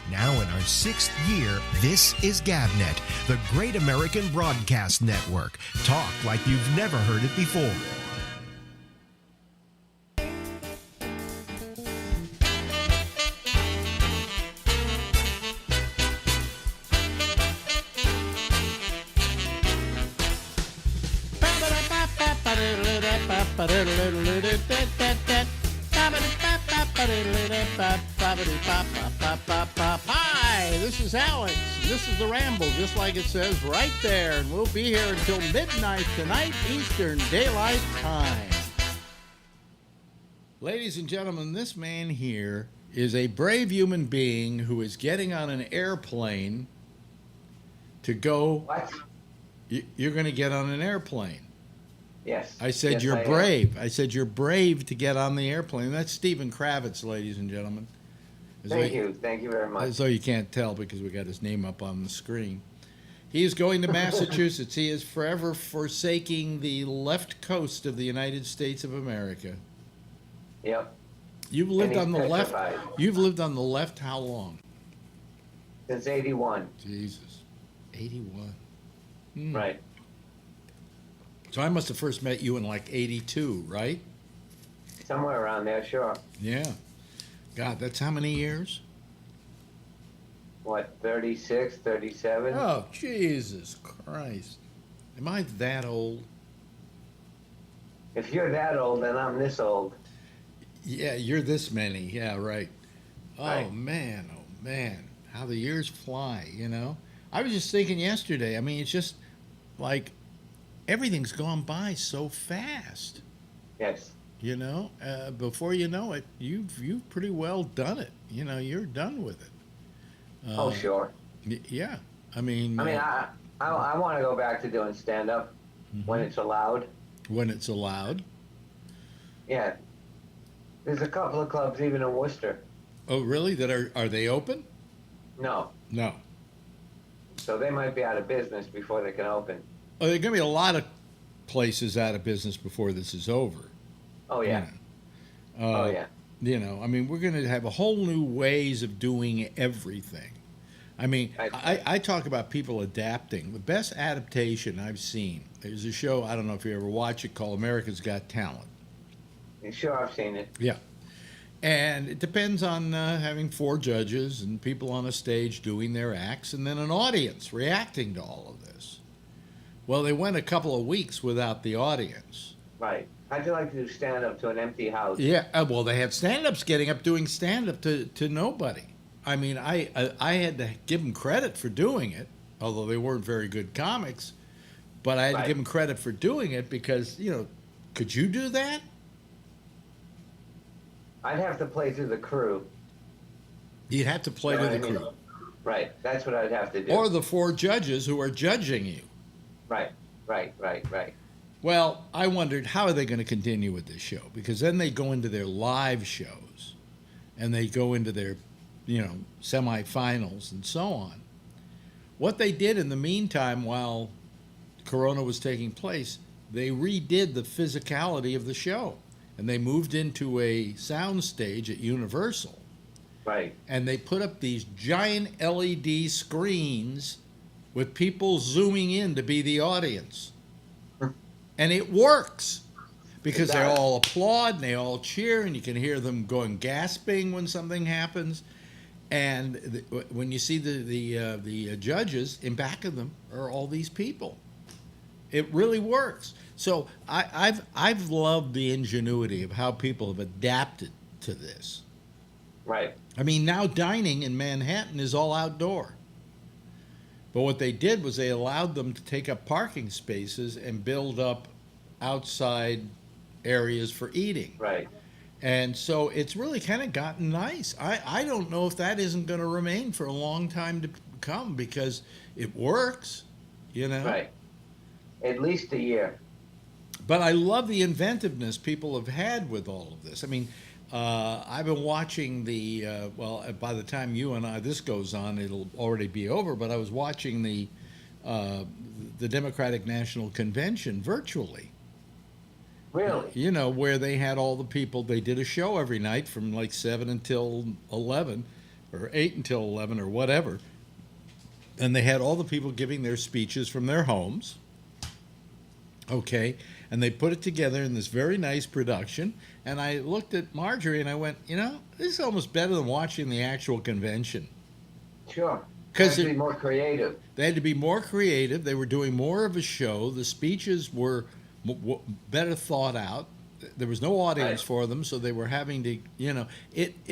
Now in our 6th year, this is GabNet, the Great American Broadcast Network. Talk like you've never heard it before. Hi, this is Alex. This is the Ramble, just like it says right there. And we'll be here until midnight tonight, Eastern Daylight Time. Ladies and gentlemen, this man here is a brave human being who is getting on an airplane to go. What? You're going to get on an airplane. Yes. I said Yes, you're brave. I said you're brave to get on the airplane. That's Stephen Kravitz, ladies and gentlemen. Thank you. Thank you very much. As though you can't tell because we got his name up on the screen. He is going to Massachusetts. He is forever forsaking the left coast of the United States of America. Yep. You've lived And on the he's left. petrified. You've lived on the left how long? Since 81. Jesus. 81. Right. So I must have first met you in like 82, right? Somewhere around there, sure. Yeah. God, that's how many years? What, 36, 37? Oh, Jesus Christ. Am I that old? If you're that old, then I'm this old. Yeah, you're this many. Yeah, right. Oh, Right. man. Oh, man. How the years fly, you know? I was just thinking yesterday, I mean, it's just like everything's gone by so fast, Yes. you know? Before you know it, you've pretty well done it. You know, you're done with it. Oh, sure. Yeah. I mean, I want to go back to doing stand-up when it's allowed. when it's allowed. Yeah. There's a couple of clubs even in Worcester. Oh, really? That are they open? No. No. So they might be out of business before they can open. Oh, there are going to be a lot of places out of business before this is over. Oh, yeah. Oh, yeah. You know, I mean, we're going to have a whole new ways of doing everything. I mean, I talk about people adapting. The best adaptation I've seen, there's a show, I don't know if you ever watch it, called America's Got Talent. Sure, I've seen it. Yeah. And it depends on having 4 judges and people on a stage doing their acts and then an audience reacting to all of this. Well, they went a couple of weeks without the audience. Right. How'd you like to do stand-up to an empty house? Yeah, well, they had stand-ups getting up doing stand-up to nobody. I mean, I had to give them credit for doing it, although they weren't very good comics. But I had to give them credit for doing it because, you know, could you do that? I'd have to play through the crew. You'd have to play to the crew. Right. That's what I'd have to do. Or the 4 judges who are judging you. Right. Well, I wondered, how are they going to continue with this show? Because then they go into their live shows and they go into their, you know, semifinals and so on. What they did in the meantime while Corona was taking place, they redid the physicality of the show. And they moved into a sound stage at Universal. Right. And they put up these giant LED screens with people zooming in to be the audience. And it works because they all applaud and they all cheer and you can hear them going gasping when something happens. And when you see the judges, in back of them are all these people. It really works. So I've loved the ingenuity of how people have adapted to this. Right. I mean, now dining in Manhattan is all outdoor. But what they did was they allowed them to take up parking spaces and build up outside areas for eating. Right. And so it's really kind of gotten nice. I don't know if that isn't going to remain for a long time to come because it works, you know? Right. At least a year. But I love the inventiveness people have had with all of this. I mean, I've been watching well, by the time you and this goes on, it'll already be over, but I was watching the Democratic National Convention virtually. Really? You know, where they had all the people, they did a show every night from like 7 until 11, or 8 until 11 or whatever. And they had all the people giving their speeches from their homes. Okay. And they put it together in this very nice production. And I looked at Marjorie and I went, this is almost better than watching the actual convention. Sure. Because be more creative. They had to be more creative. They were doing more of a show. The speeches were better thought out. There was no audience for them, so they were having to,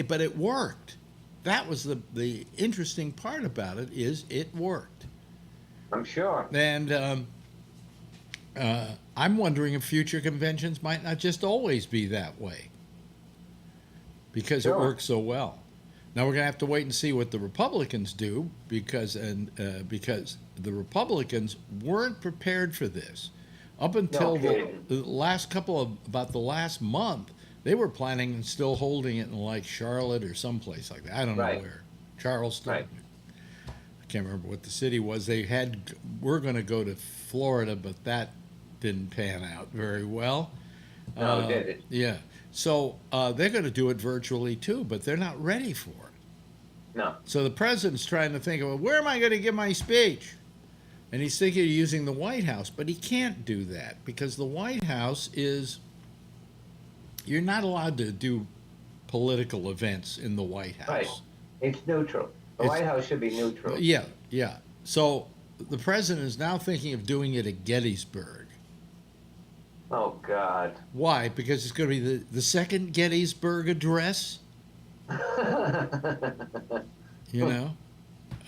but it worked. That was the interesting part about it, is it worked. I'm sure. And I'm wondering if future conventions might not just always be that way, because it works so well. Now we're going to have to wait and see what the Republicans do, because the Republicans weren't prepared for this. Up until the last about the last month, they were planning on still holding it in like Charlotte or someplace like that. I don't know where. Charleston. Right. I can't remember what the city was. We're going to go to Florida, but that didn't pan out very well. No, did it? Yeah. So they're going to do it virtually too, but they're not ready for it. No. So the president's trying to think of, where am I going to give my speech? And he's thinking of using the White House, but he can't do that because the White House you're not allowed to do political events in the White House. Right. It's neutral. The White House should be neutral. Yeah, yeah. So the president is now thinking of doing it at Gettysburg. Oh, God. Why? Because it's going to be the second Gettysburg Address?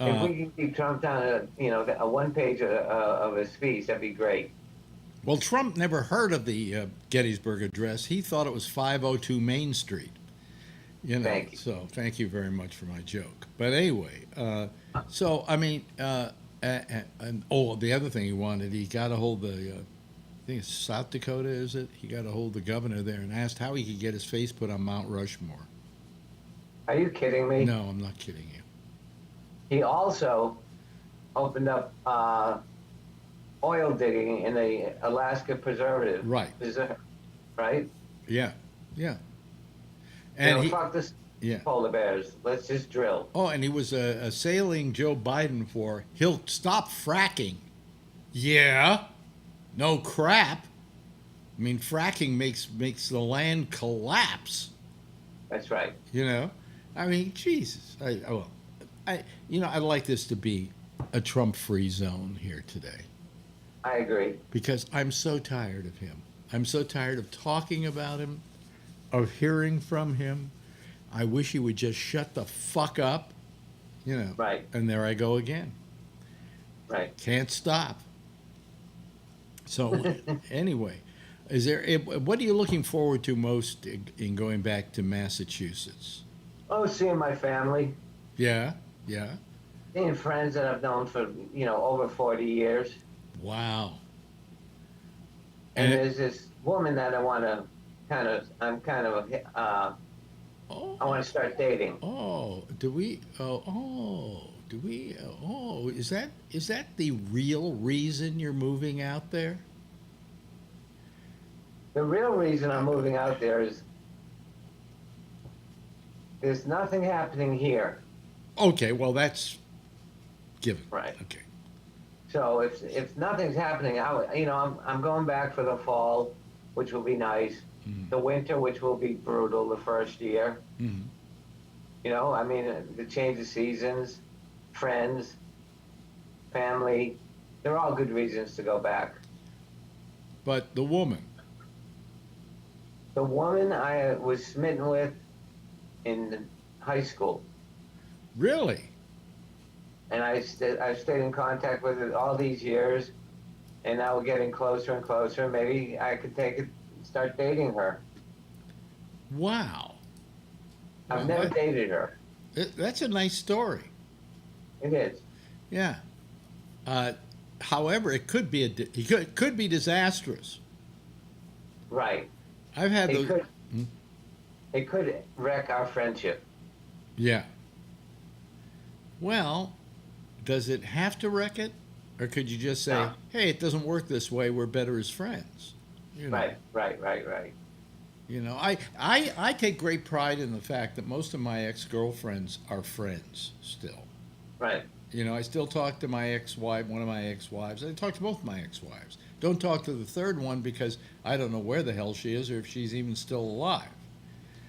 If we can keep Trump down a one page of a speech, that'd be great. Well, Trump never heard of the Gettysburg Address. He thought it was 502 Main Street. Thank you. So thank you very much for my joke. But anyway, the other thing he wanted, he got a hold of I think it's South Dakota, is it? He got a hold of the governor there and asked how he could get his face put on Mount Rushmore. Are you kidding me? No, I'm not kidding you. He also opened up oil digging in the Alaska Preserve. Right. Right? Yeah, yeah. And fuck this polar bears. Let's just drill. Oh, and he was assailing Joe Biden for, he'll stop fracking. Yeah. No crap. I mean, fracking makes the land collapse. That's right. I mean, Jesus. I'd like this to be a Trump-free zone here today. I agree. Because I'm so tired of him. I'm so tired of talking about him, of hearing from him. I wish he would just shut the fuck up, Right. And there I go again. Right. Can't stop. So anyway, what are you looking forward to most in going back to Massachusetts? Oh, seeing my family. Yeah, yeah. Seeing friends that I've known for, over 40 years. Wow. And there's this woman that I want to I want to start dating. Is that the real reason you're moving out there? The real reason I'm moving out there is there's nothing happening here. Okay, well that's given. Right. Okay. So if nothing's happening, I'm going back for the fall, which will be nice. Mm-hmm. The winter, which will be brutal the first year. Mm-hmm. The change of seasons, friends, family, they're all good reasons to go back. But the woman I was smitten with in high school. Really? And I've stayed in contact with her all these years, and now we're getting closer and closer. Maybe I could start dating her. Wow. I've never dated her. That's a nice story. It is. Yeah. However, it could be it could be disastrous. Right. I've had It could wreck our friendship. Yeah. Well, does it have to wreck it, or could you just say, "Hey, it doesn't work this way. We're better as friends"? Right. You know, I take great pride in the fact that most of my ex-girlfriends are friends still. Right. You know, I still talk to my ex-wife, one of my ex-wives. I talk to both my ex-wives. Don't talk to the third one because I don't know where the hell she is or if she's even still alive.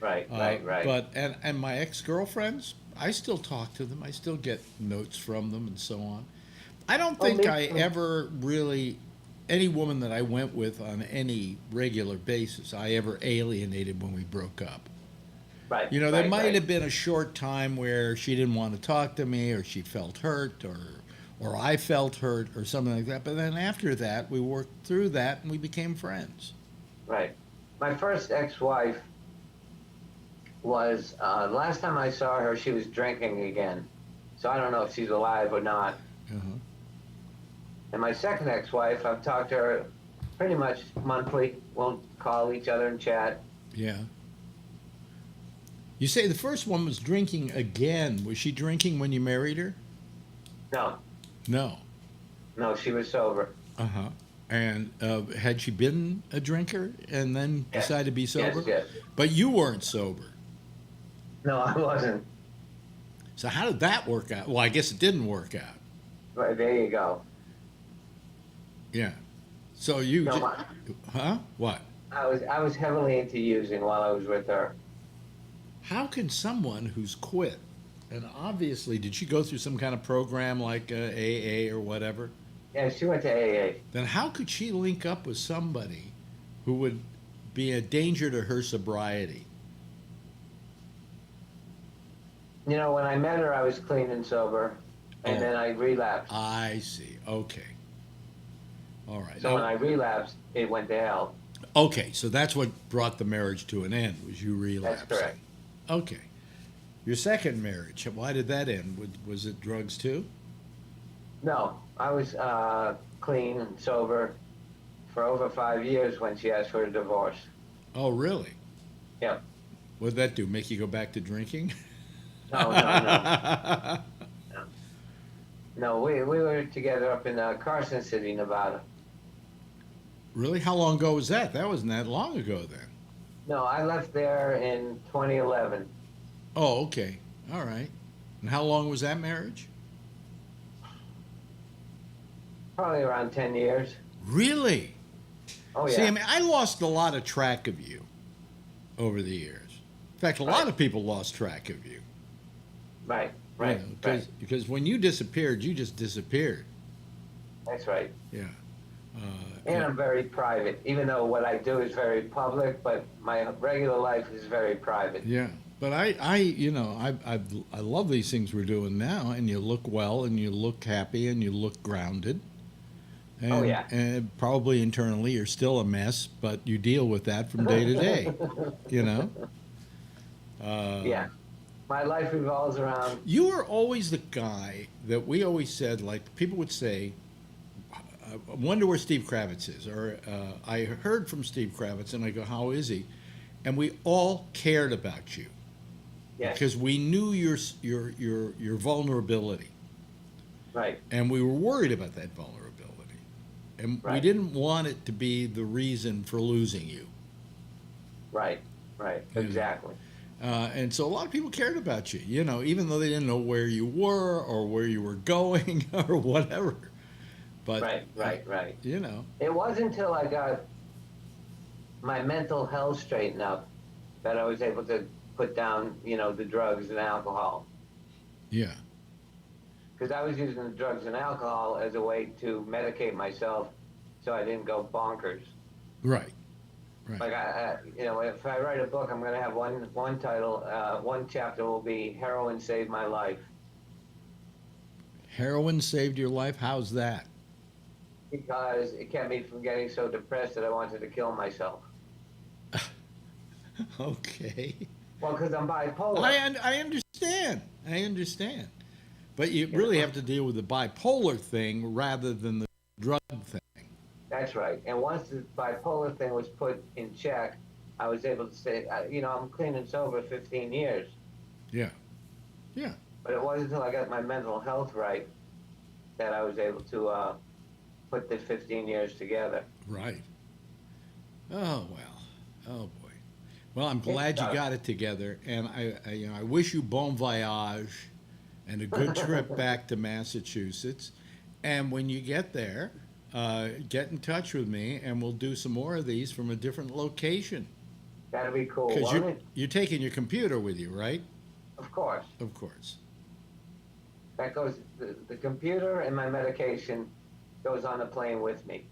Right. Right. But and my ex-girlfriends, I still talk to them. I still get notes from them and so on. I don't Well, think me I too. ever really, any woman that I went with on any regular basis, I ever alienated when we broke up. Right. You know, there might Right. have been a short time where she didn't want to talk to me, or she felt hurt, or I felt hurt, or something like that. But then after that, we worked through that and we became friends. Right. My first ex-wife was the last time I saw her, she was drinking again. So I don't know if she's alive or not. Uh-huh. And my second ex-wife, I've talked to her pretty much monthly. Won't call each other and chat. Yeah. You say the first one was drinking again. Was she drinking when you married her? No, No. no, she was sober. Uh huh. And had she been a drinker and then Yes. decided to be sober? Yes. But you weren't sober. No, I wasn't. So how did that work out? Well, I guess it didn't work out. Right, there you go. Yeah. So you, No, huh? What? I was heavily into using while I was with her. How can someone who's quit, and obviously, did she go through some kind of program like AA or whatever? Yeah, she went to AA. Then how could she link up with somebody who would be a danger to her sobriety? You know, when I met her, I was clean and sober, and Oh. then I relapsed. I see. Okay. All right. So when I relapsed, it went to hell. Okay, so that's what brought the marriage to an end, was you relapsing. That's correct. Okay. Your second marriage, why did that end? Was it drugs too? No, I was clean and sober for over 5 years when she asked for a divorce. Oh, really? Yeah. What did that do? Make you go back to drinking? No. No, we were together up in Carson City, Nevada. Really? How long ago was that? That wasn't that long ago then. No, I left there in 2011. Oh, okay. All right. And how long was that marriage? Probably around 10 years. Really? Oh, yeah. See, I mean, I lost a lot of track of you over the years. In fact, a lot Right. of people lost track of you. Right. You know, because when you disappeared, you just disappeared. That's right. Yeah. And I'm very private, even though what I do is very public, but my regular life is very private. Yeah. But I love these things we're doing now, and you look well, and you look happy, and you look grounded. And, Oh, yeah. And probably internally you're still a mess, but you deal with that from day to day. You know. Yeah. My life revolves around. You were always the guy that we always said, like people would say, I wonder where Steve Kravitz is, or I heard from Steve Kravitz, and I go, how is he? And we all cared about you Yes. because we knew your vulnerability, Right. and we were worried about that vulnerability, and we Right. didn't want it to be the reason for losing you. Right. Right. Yeah. Exactly. And so a lot of people cared about you, you know, even though they didn't know where you were or where you were going or whatever. But Right. you know, It wasn't until I got my mental health straightened up that I was able to put down, the drugs and alcohol. yeah, Because I was using the drugs and alcohol as a way to medicate myself so I didn't go bonkers. right. Like if I write a book, I'm going to have one title, one chapter will be "Heroin Saved My Life," Heroin saved your life? How's that? because it kept me from getting so depressed that I wanted to kill myself. Okay. Well, because I'm bipolar. I understand. I understand. But you really have to deal with the bipolar thing rather than the drug thing. That's right. And once the bipolar thing was put in check, I was able to say, I'm clean and sober 15 years. Yeah. Yeah. But it wasn't until I got my mental health right that I was able to put the 15 years together. Right. Oh, well. Oh, boy. Well, I'm glad you got it together, and I wish you bon voyage and a good trip back to Massachusetts. And when you get there, get in touch with me, and we'll do some more of these from a different location. That'd be cool, Because won't it? you're taking your computer with you, right? Of course. Of course. That goes, the computer and my medication goes on the plane with me.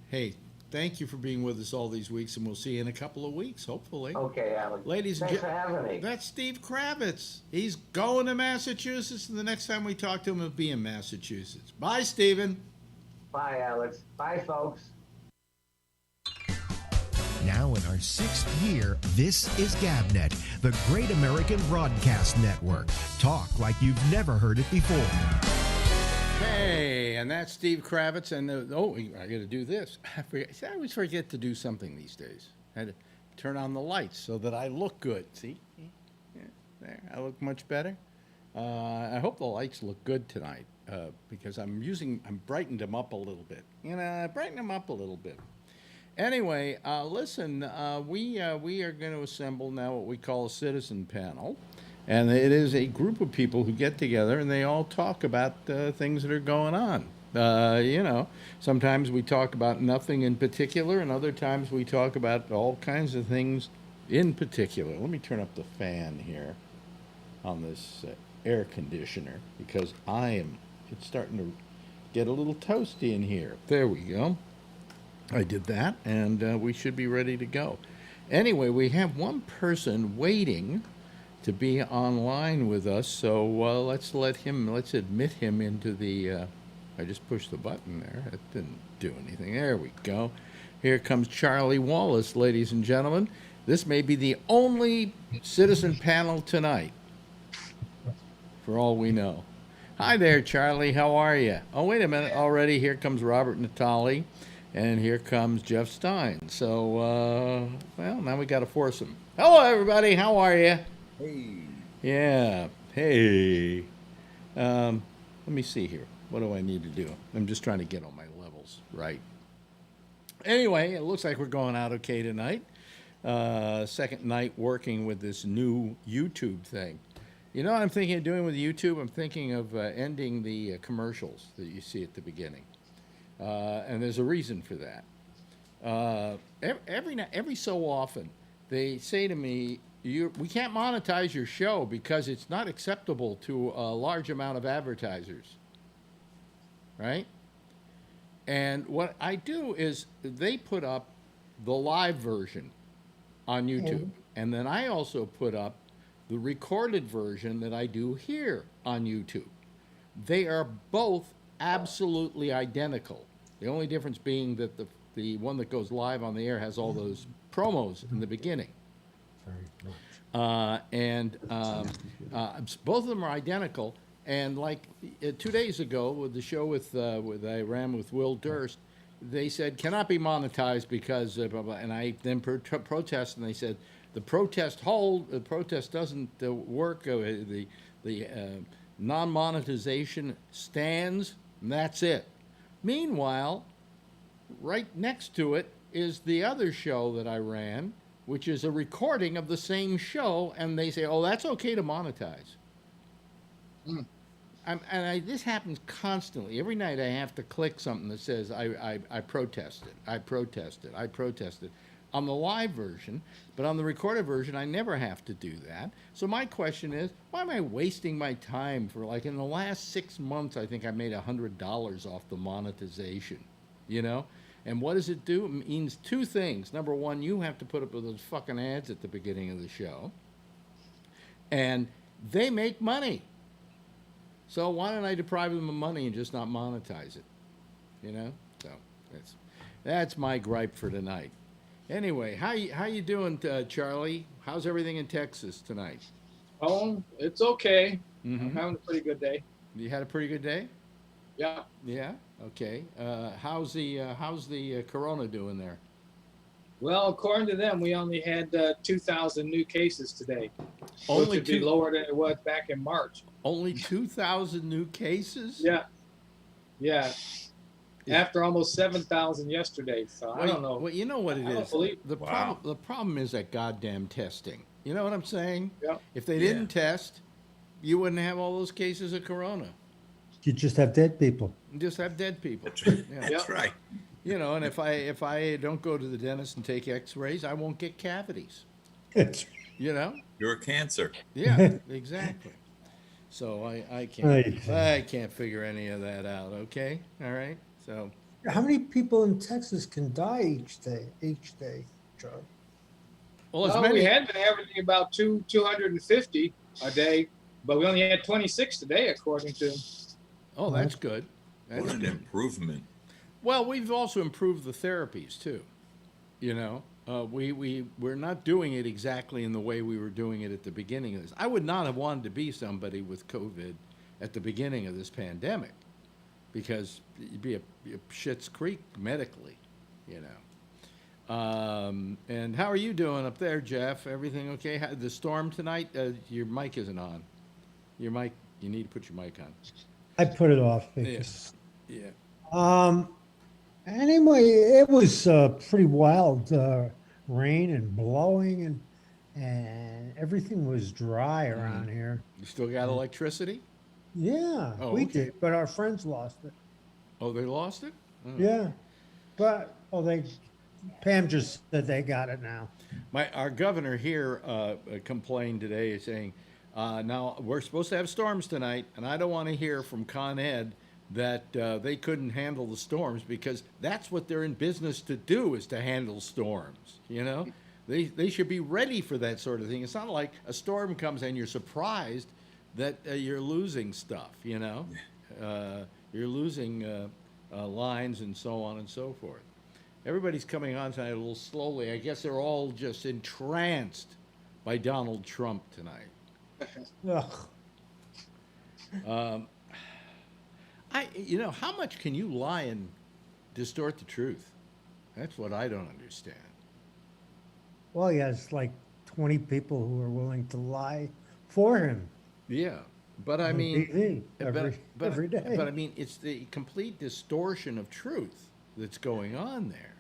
Hey, thank you for being with us all these weeks, and we'll see you in a couple of weeks, hopefully. Okay, Alex. Ladies and Thanks for having me. that's Steve Kravitz. He's going to Massachusetts, and the next time we talk to him, he'll be in Massachusetts. Bye, Stephen. Bye, Alex. Bye, folks. Now in our 6th year, this is GabNet, the Great American Broadcast Network. Talk like you've never heard it before. Hey, and that's Steve Kravitz. And I got to do this. I always forget to do something these days. I had to turn on the lights so that I look good. See? Yeah, there. I look much better. I hope the lights look good tonight because I'm brightened them up a little bit. I brightened them up a little bit. Anyway, listen, we are going to assemble now what we call a citizen panel. And it is a group of people who get together and they all talk about things that are going on. Sometimes we talk about nothing in particular, and other times we talk about all kinds of things in particular. Let me turn up the fan here on this air conditioner because it's starting to get a little toasty in here. There we go. I did that, and we should be ready to go. Anyway, we have one person waiting to be online with us, so let's admit him into the, I just pushed the button there. That didn't do anything. There we go. Here comes Charlie Wallace, ladies and gentlemen. This may be the only citizen panel tonight, for all we know. Hi there, Charlie. How are you? Oh, wait a minute. Already, here comes Robert Natali. And here comes Jeff Stein. So, now we got a foursome. Hello, everybody. How are you? Hey. Yeah. Hey. Let me see here. What do I need to do? I'm just trying to get all my levels right. Anyway, it looks like we're going out okay tonight. Second night working with this new YouTube thing. You know what I'm thinking of doing with YouTube? I'm thinking of ending the commercials that you see at the beginning. And there's a reason for that. Every so often, they say to me, we can't monetize your show because it's not acceptable to a large amount of advertisers. Right? And what I do is they put up the live version on YouTube. And then I also put up the recorded version that I do here on YouTube. They are both absolutely identical. The only difference being that the one that goes live on the air has all those promos in the beginning. Both of them are identical. And like 2 days ago with the show with I ran with Will Durst, they said cannot be monetized because blah, blah, and I then protested, and they said the protest doesn't work. The non-monetization stands, and that's it. Meanwhile, right next to it is the other show that I ran, which is a recording of the same show, and they say, oh, that's okay to monetize. This happens constantly. Every night I have to click something that says, I protested, I protested, I protested. On the live version, but on the recorded version, I never have to do that. So my question is, why am I wasting my time for, like, in the last 6 months, I think I made $100 off the monetization, And what does it do? It means two things. Number one, you have to put up with those fucking ads at the beginning of the show. And they make money. So why don't I deprive them of money and just not monetize it? So that's my gripe for tonight. Anyway, how you doing, Charlie? How's everything in Texas tonight? Oh, it's okay. I'm having a pretty good day. You had a pretty good day? Yeah. Yeah. Okay. How's the corona doing there? Well, according to them, we only had 2,000 new cases today. Only which would be lower than it was back in March. Only 2,000 new cases? Yeah. Yeah. after almost 7,000 yesterday. So I don't know. Well, you know what it I don't is. believe. Wow. The problem is that goddamn testing. You know what I'm saying? Yeah. If they Yeah. didn't test, you wouldn't have all those cases of corona. You just have dead people. You just have dead people. That's right. Yeah. That's right. You know, and if I don't go to the dentist and take X-rays, I won't get cavities. It's You know? You're a cancer. Yeah, exactly. So I can't Right. I can't figure any of that out. Okay, all right. So how many people in Texas can die each day? John? well, as Well, many. we had been averaging about 250 a day, but we only had 26 today, according to. Oh, that's good. That's What an good. improvement. Well, we've also improved the therapies too. You know, we're not doing it exactly in the way we were doing it at the beginning of this. I would not have wanted to be somebody with COVID at the beginning of this pandemic, because you'd be a shit's creek medically, you know. And how are you doing up there, Jeff? Everything okay? The storm tonight? Your mic isn't on. Your mic. You need to put your mic on. I put it off because. Yeah. Anyway, it was pretty wild rain and blowing and everything was dry around here. You still got electricity? Yeah, Oh, we okay. did, but our friends lost it. Oh, they lost it? Oh. Yeah, but Pam just said they got it now. Our governor here complained today, saying, now we're supposed to have storms tonight, and I don't want to hear from Con Ed that they couldn't handle the storms, because that's what they're in business to do, is to handle storms. You know, they should be ready for that sort of thing. It's not like a storm comes and you're surprised that you're losing stuff. You know, you're losing lines and so on and so forth. Everybody's coming on tonight a little slowly. I guess they're all just entranced by Donald Trump tonight. Ugh. You know, how much can you lie and distort the truth? That's what I don't understand. Well, he has like 20 people who are willing to lie for him. Yeah, but I on mean, TV every day. But I mean, it's the complete distortion of truth that's going on there.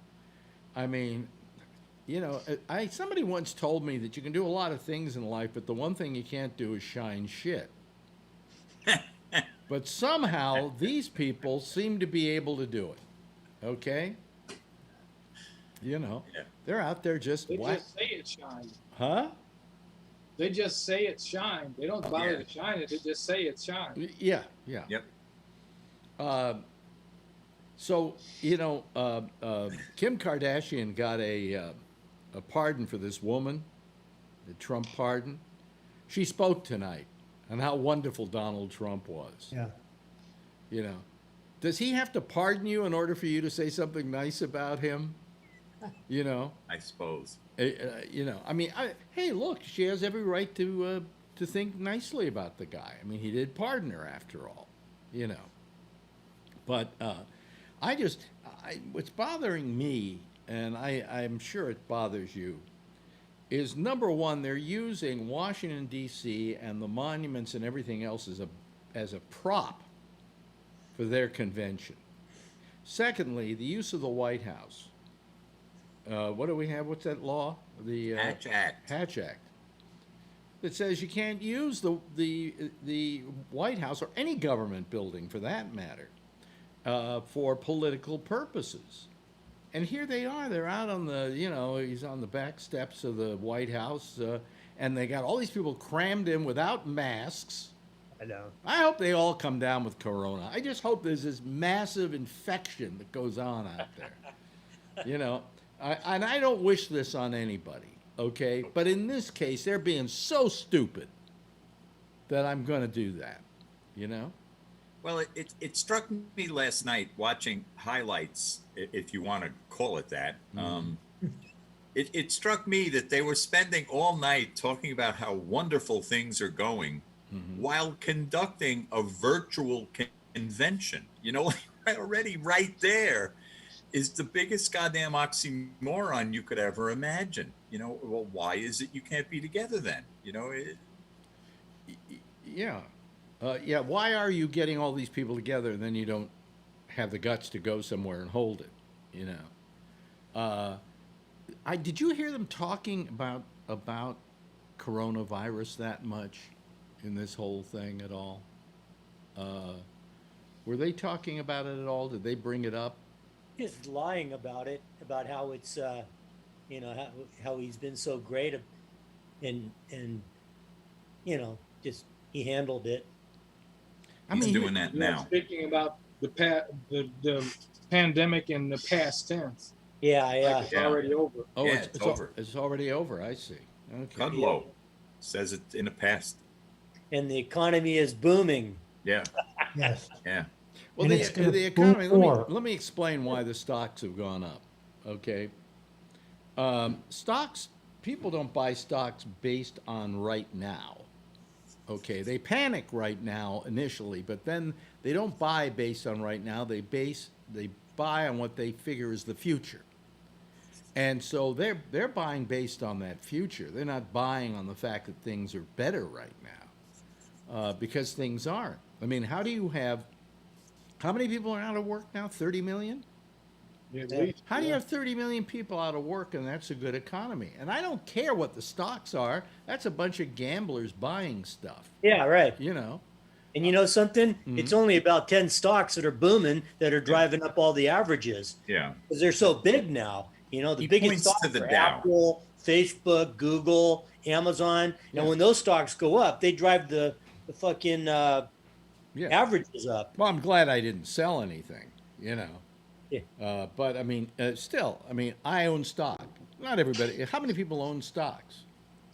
I mean, you know, somebody once told me that you can do a lot of things in life, but the one thing you can't do is shine shit. But somehow these people seem to be able to do it. Okay? You know, Yeah. they're out there just They just say it shine. Huh? They just say it shine. They don't bother Yeah. to shine it. They just say it shine. Yeah, yeah. Yep. So, you know, Kim Kardashian got a pardon for this woman, the Trump pardon. She spoke tonight on how wonderful Donald Trump was. Yeah. You know, does he have to pardon you in order for you to say something nice about him? You know, I suppose. you know. I mean, hey, look, she has every right to think nicely about the guy. I mean, he did pardon her after all. You know, but what's bothering me, and I'm sure it bothers you, is number one, they're using Washington, D.C. and the monuments and everything else as a prop for their convention. Secondly, the use of the White House. What do we have? What's that law? The Hatch Act. Hatch Act. That says you can't use the White House, or any government building for that matter, for political purposes. And here they are. They're out on he's on the back steps of the White House, and they got all these people crammed in without masks. I know. I hope they all come down with corona. I just hope there's this massive infection that goes on out there. You know, and I don't wish this on anybody, okay? But in this case, they're being so stupid that I'm going to do that, you know? Well, it struck me last night watching highlights, if you want to call it that. It struck me that they were spending all night talking about how wonderful things are going while conducting a virtual convention. You know, already right there is the biggest goddamn oxymoron you could ever imagine. You know, well, why is it you can't be together then? You know, Yeah. Yeah, why are you getting all these people together and then you don't have the guts to go somewhere and hold it. You know, did you hear them talking about coronavirus that much in this whole thing at all? Were they talking about it at all? Did they bring it up? He's lying about it, about how it's, you know, how he's been so great, and you know, just he handled it. He's doing that You're now. speaking about the pandemic in the past tense. Yeah, Like yeah. it's Yeah. already over. Oh, Yeah, it's over. It's already over. I see. Okay. Kudlow says it in the past. And the economy is booming. Yeah, Yes. yeah. Well, And the, it's gonna the economy. boom more. Let me explain why the stocks have gone up. Okay. Stocks. People don't buy stocks based on right now. Okay, they panic right now initially, but then they don't buy based on right now. They buy on what they figure is the future. And so they're buying based on that future. They're not buying on the fact that things are better right now, because things aren't. I mean, how many people are out of work now? 30 million? Yeah, at least. How do you have 30 million people out of work and that's a good economy? And I don't care what the stocks are. That's a bunch of gamblers buying stuff, Yeah, right. you know? And you know something? It's only about 10 stocks that are booming that are driving up all the averages Yeah. because they're so big now. You know, the He biggest points stocks to the are Dow. Apple, Facebook, Google, Amazon. Yeah. And when those stocks go up, they drive the fucking Yeah. averages up. Well, I'm glad I didn't sell anything, you know? Yeah. But I mean, still, I mean, I own stock. Not everybody. How many people own stocks?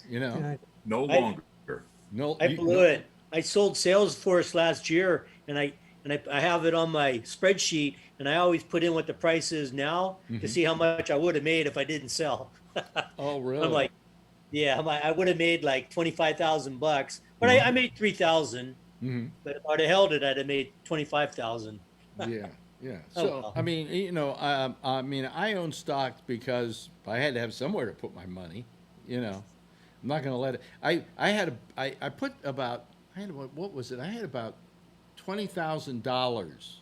You know? Yeah, No I- longer. No. I blew it. I sold Salesforce last year, and I have it on my spreadsheet, and I always put in what the price is now to see how much I would have made if I didn't sell. Oh, really? I'm like, yeah, I would have made like $25,000, but I made 3,000. Mhm. But if I'd have held it, I'd have made 25,000. Yeah, yeah. Oh, So well. I mean, you know, I mean, I own stocks because I had to have somewhere to put my money. You know, I'm not going to let it. I put about. I had what was it? I had about $20,000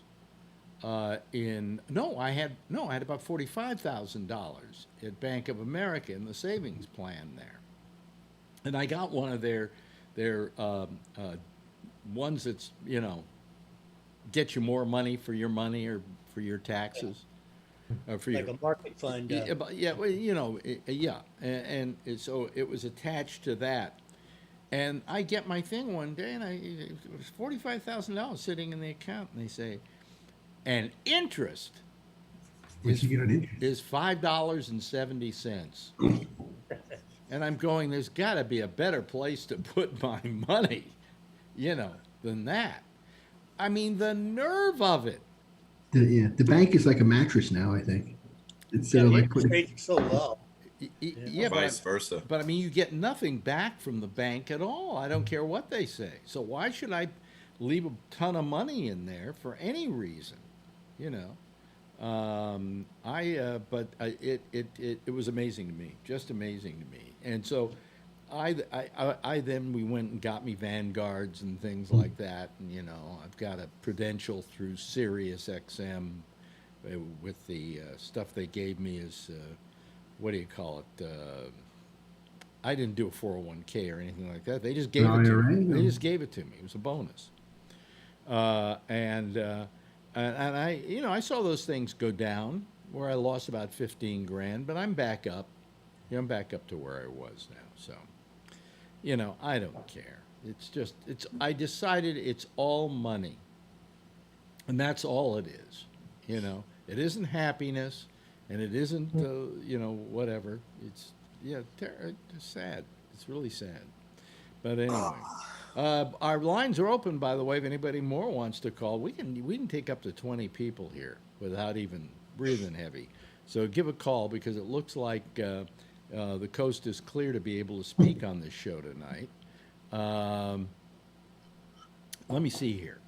in. No, I had about $45,000 at Bank of America in the savings plan there, and I got one of their ones that's, you know, get you more money for your taxes, or for Like your a market fund. yeah, yeah, well, you know, yeah, so it was attached to that, and I get my thing one day, and it was $45,000 sitting in the account, and they say, and interest What'd you get on interest? is $5.70, and I'm going, there's got to be a better place to put my money, you know, than that. I mean, the nerve of it. The bank is like a mattress now, I think. It's Yeah, the like interest putting, rates are so low. Yeah, Vice versa. but I mean, you get nothing back from the bank at all. I don't care what they say. So why should I leave a ton of money in there for any reason? You know, it was amazing to me, just amazing to me. And so I then we went and got me Vanguards and things like that. And, you know, I've got a Prudential through Sirius XM with the stuff they gave me as, what do you call it? I didn't do a 401k or anything like that. They just gave it to IRA? me. They No. just gave it to me. It was a bonus. And I, you know, I saw those things go down where I lost about 15 grand, but I'm back up. You know, I'm back up to where I was now. So, you know, I don't care. It's just, I decided it's all money. And that's all it is. You know, it isn't happiness and it isn't, you know, whatever. It's, yeah, it's sad. It's really sad. But anyway, our lines are open, by the way. If anybody more wants to call, we can take up to 20 people here without even breathing heavy. So give a call because it looks like the coast is clear to be able to speak on this show tonight. Let me see here.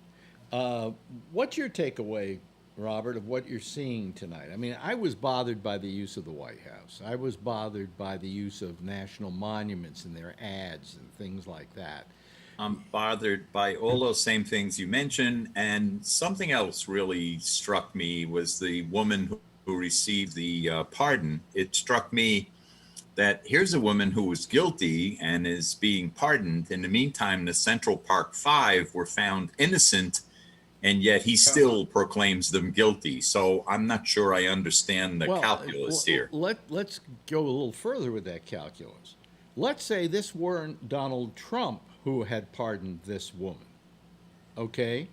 What's your takeaway, Robert, of what you're seeing tonight? I mean, I was bothered by the use of the White House. I was bothered by the use of national monuments and their ads and things like that. I'm bothered by all those same things you mentioned, and something else really struck me was the woman who received the pardon. It struck me that here's a woman who was guilty and is being pardoned. In the meantime, the Central Park Five were found innocent, and yet he still proclaims them guilty. So I'm not sure I understand the calculus here. Let's go a little further with that calculus. Let's say this weren't Donald Trump who had pardoned this woman. Okay?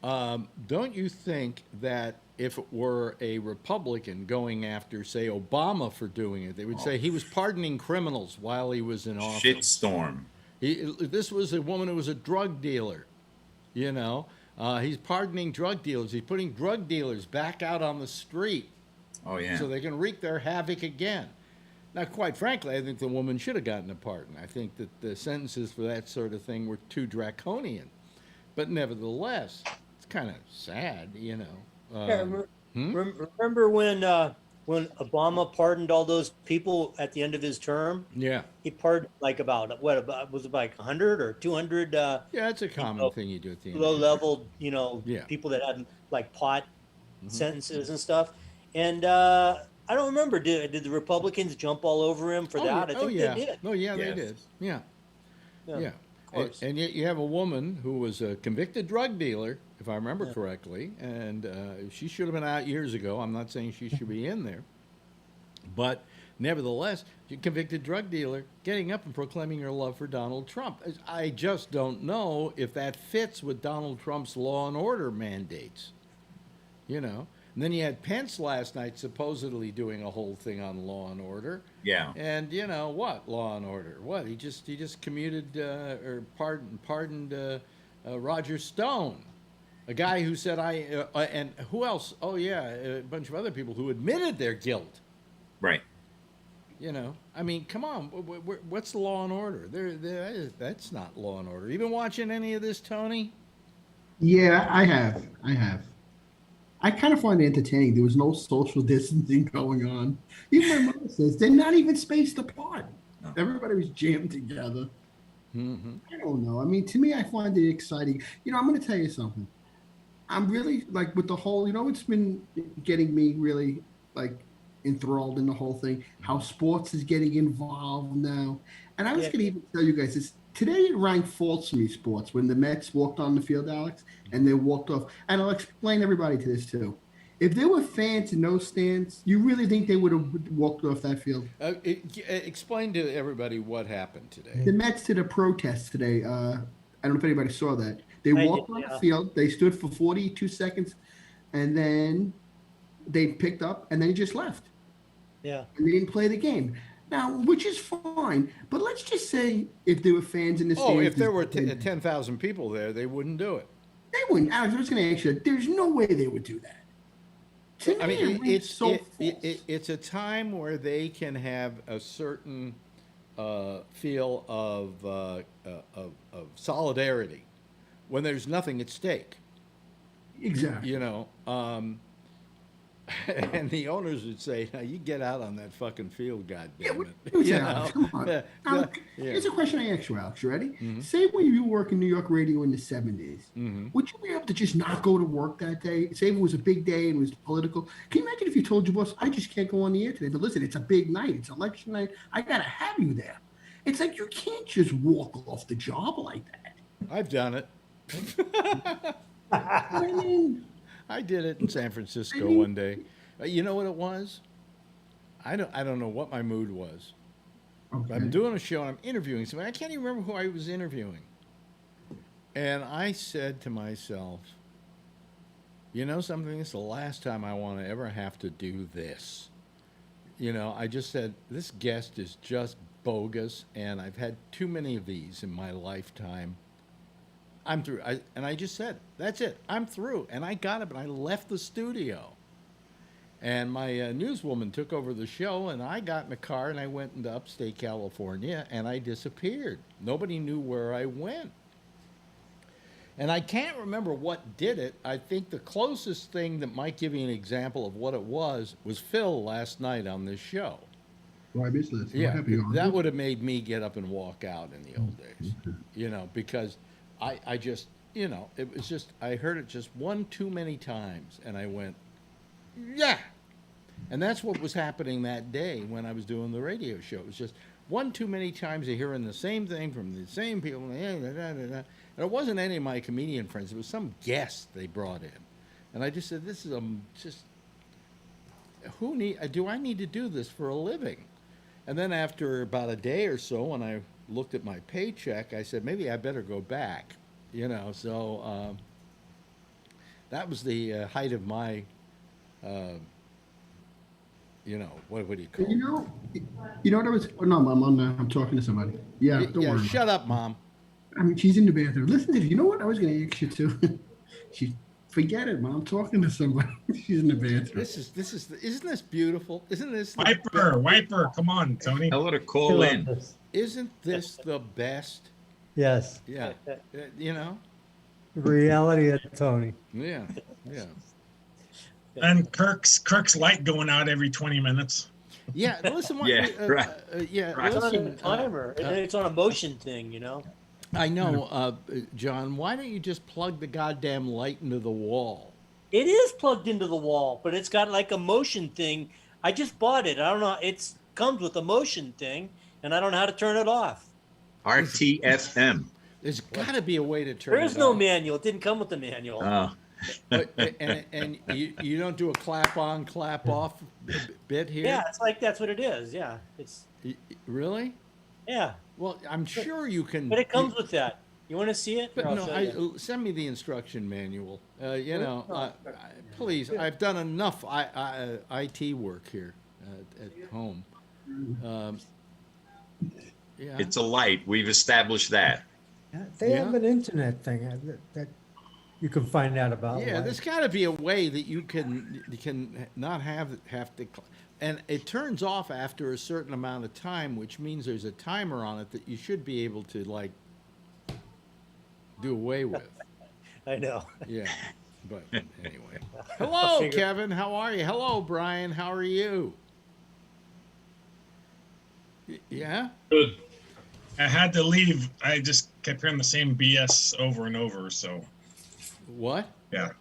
Don't you think that if it were a Republican going after, say, Obama for doing it, they would say he was pardoning criminals while he was in office? Shitstorm. This was a woman who was a drug dealer, you know? He's pardoning drug dealers. He's putting drug dealers back out on the street. Oh, yeah. So they can wreak their havoc again. Now, quite frankly, I think the woman should have gotten a pardon. I think that the sentences for that sort of thing were too draconian. But nevertheless, it's kind of sad, you know. Remember when Obama pardoned all those people at the end of his term? Yeah. He pardoned like was it like 100 or 200? Yeah, it's a common thing you do at the end. Low level, people that had like pot sentences and stuff. And I don't remember. Did the Republicans jump all over him for that? Yeah. I think they did. Oh, yeah, they did. Yeah. And yet you have a woman who was a convicted drug dealer, if I remember correctly, and she should have been out years ago. I'm not saying she should be in there. But nevertheless, she's a convicted drug dealer getting up and proclaiming her love for Donald Trump. I just don't know if that fits with Donald Trump's law and order mandates, you know. And then you had Pence last night supposedly doing a whole thing on law and order. Yeah. And you know what, law and order? What he just commuted or pardoned Roger Stone, a guy who said and who else? Oh yeah, a bunch of other people who admitted their guilt. Right. You know, I mean, come on, what's the law and order? That's not law and order. You been watching any of this, Tony? Yeah, I have. I kind of find it entertaining. There was no social distancing going on. Even my mother says they're not even spaced apart. No. Everybody was jammed together. Mm-hmm. I don't know. I mean, to me, I find it exciting. You know, I'm going to tell you something. I'm really, like, with the whole, it's been getting me really, like, enthralled in the whole thing, how sports is getting involved now. And I was going to even tell you guys this. Today it ranked false to me, sports, when the Mets walked on the field, Alex, and they walked off. And I'll explain everybody to this, too. If there were fans in those stands, you really think they would have walked off that field? Explain to everybody what happened today. The Mets did a protest today. I don't know if anybody saw that. They walked on the field. They stood for 42 seconds, and then they picked up, and they just left. Yeah. And they didn't play the game. Now, which is fine, but let's just say if there were fans in the stands. Oh, if there were 10,000 people there, they wouldn't do it. They wouldn't. Alex, I was going to ask you, there's no way they would do that. I mean, it's a time where they can have a certain feel of solidarity when there's nothing at stake. Exactly. You know, and the owners would say, "Now you get out on that fucking field, goddammit." Come on. Now, here's a question I ask you, Alex. You ready? Mm-hmm. Say when you work in New York radio in the 70s, would you be able to just not go to work that day? Say if it was a big day and it was political. Can you imagine if you told your boss, "I just can't go on the air today, but listen, it's a big night. It's election night. I got to have you there." It's like you can't just walk off the job like that. I've done it. I mean, I did it in San Francisco one day. You know what it was? I don't know what my mood was. Okay. I'm doing a show and I'm interviewing somebody. I can't even remember who I was interviewing. And I said to myself, you know something? It's the last time I want to ever have to do this. You know, I just said, this guest is just bogus, and I've had too many of these in my lifetime. I'm through. And I just said, that's it. I'm through. And I got up and I left the studio. And my newswoman took over the show, and I got in a car and I went into upstate California and I disappeared. Nobody knew where I went. And I can't remember what did it. I think the closest thing that might give you an example of what it was Phil last night on this show. Oh, I missed this. Yeah, What happened? You that hungry? would have made me get up and walk out in the old days, because I just, it was just, I heard it just one too many times, and I went, yeah. And that's what was happening that day when I was doing the radio show. It was just one too many times of hearing the same thing from the same people. And it wasn't any of my comedian friends. It was some guest they brought in. And I just said, this is just, do I need to do this for a living? And then after about a day or so, when I looked at my paycheck, I said, maybe I better go back, so that was the height of my, what do you call it? You know what I was? Oh, no, Mom, I'm talking to somebody. Yeah, don't worry. Shut up, Mom. I mean, she's in the bathroom. Listen to this. You know what? I was going to ask you too. Forget it, Mom. I'm talking to somebody. She's in the bathroom. Isn't this beautiful? Isn't this Wiper, come on, Tony. Tell her to call in. Isn't this the best? Yes. Yeah. Reality of Tony. Yeah. And Kirk's light going out every 20 minutes. Yeah. Listen. Yeah, right. It's on a timer, and it's on a motion thing, I know, John. Why don't you just plug the goddamn light into the wall? It is plugged into the wall, but it's got like a motion thing. I just bought it. I don't know. It comes with a motion thing, and I don't know how to turn it off. RTFM. There's got to be a way to turn it off. There is no manual. It didn't come with the manual. Oh. And you don't do a clap on, clap off bit here? Yeah, it's like that's what it is. Yeah, it's really. Yeah. Well, I'm sure you can. But it comes with that. You want to see it? But no, send me the instruction manual. Please. I've done enough IT work here at home. Yeah. It's a light. We've established that. They have an internet thing that you can find out about. Yeah, there's got to be a way that you can not have to. And it turns off after a certain amount of time, which means there's a timer on it that you should be able to, do away with. I know. Yeah. But anyway. Hello, Kevin. How are you? Hello, Brian. How are you? Yeah? Good. I had to leave. I just kept hearing the same BS over and over, so. What? Yeah.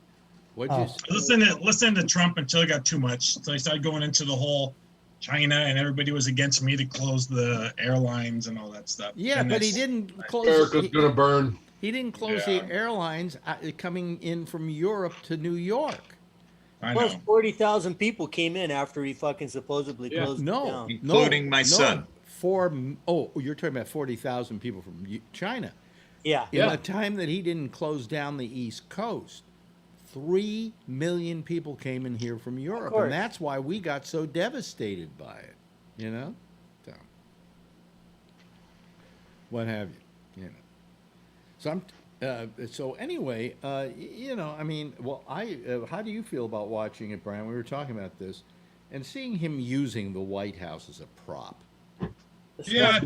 Listen to Trump until it got too much. So I started going into the whole China, and everybody was against me to close the airlines and all that stuff. Yeah, but he didn't close. America's gonna burn. He didn't close the airlines coming in from Europe to New York. Plus 40,000 people came in after he fucking supposedly closed it down. Including my son. You're talking about 40,000 people from China. Yeah. In the time that he didn't close down the East Coast, 3 million people came in here from Europe, and that's why we got so devastated by it. So what have you? So anyway, I mean, well, how do you feel about watching it, Brian? We were talking about this, and seeing him using the White House as a prop. Yeah,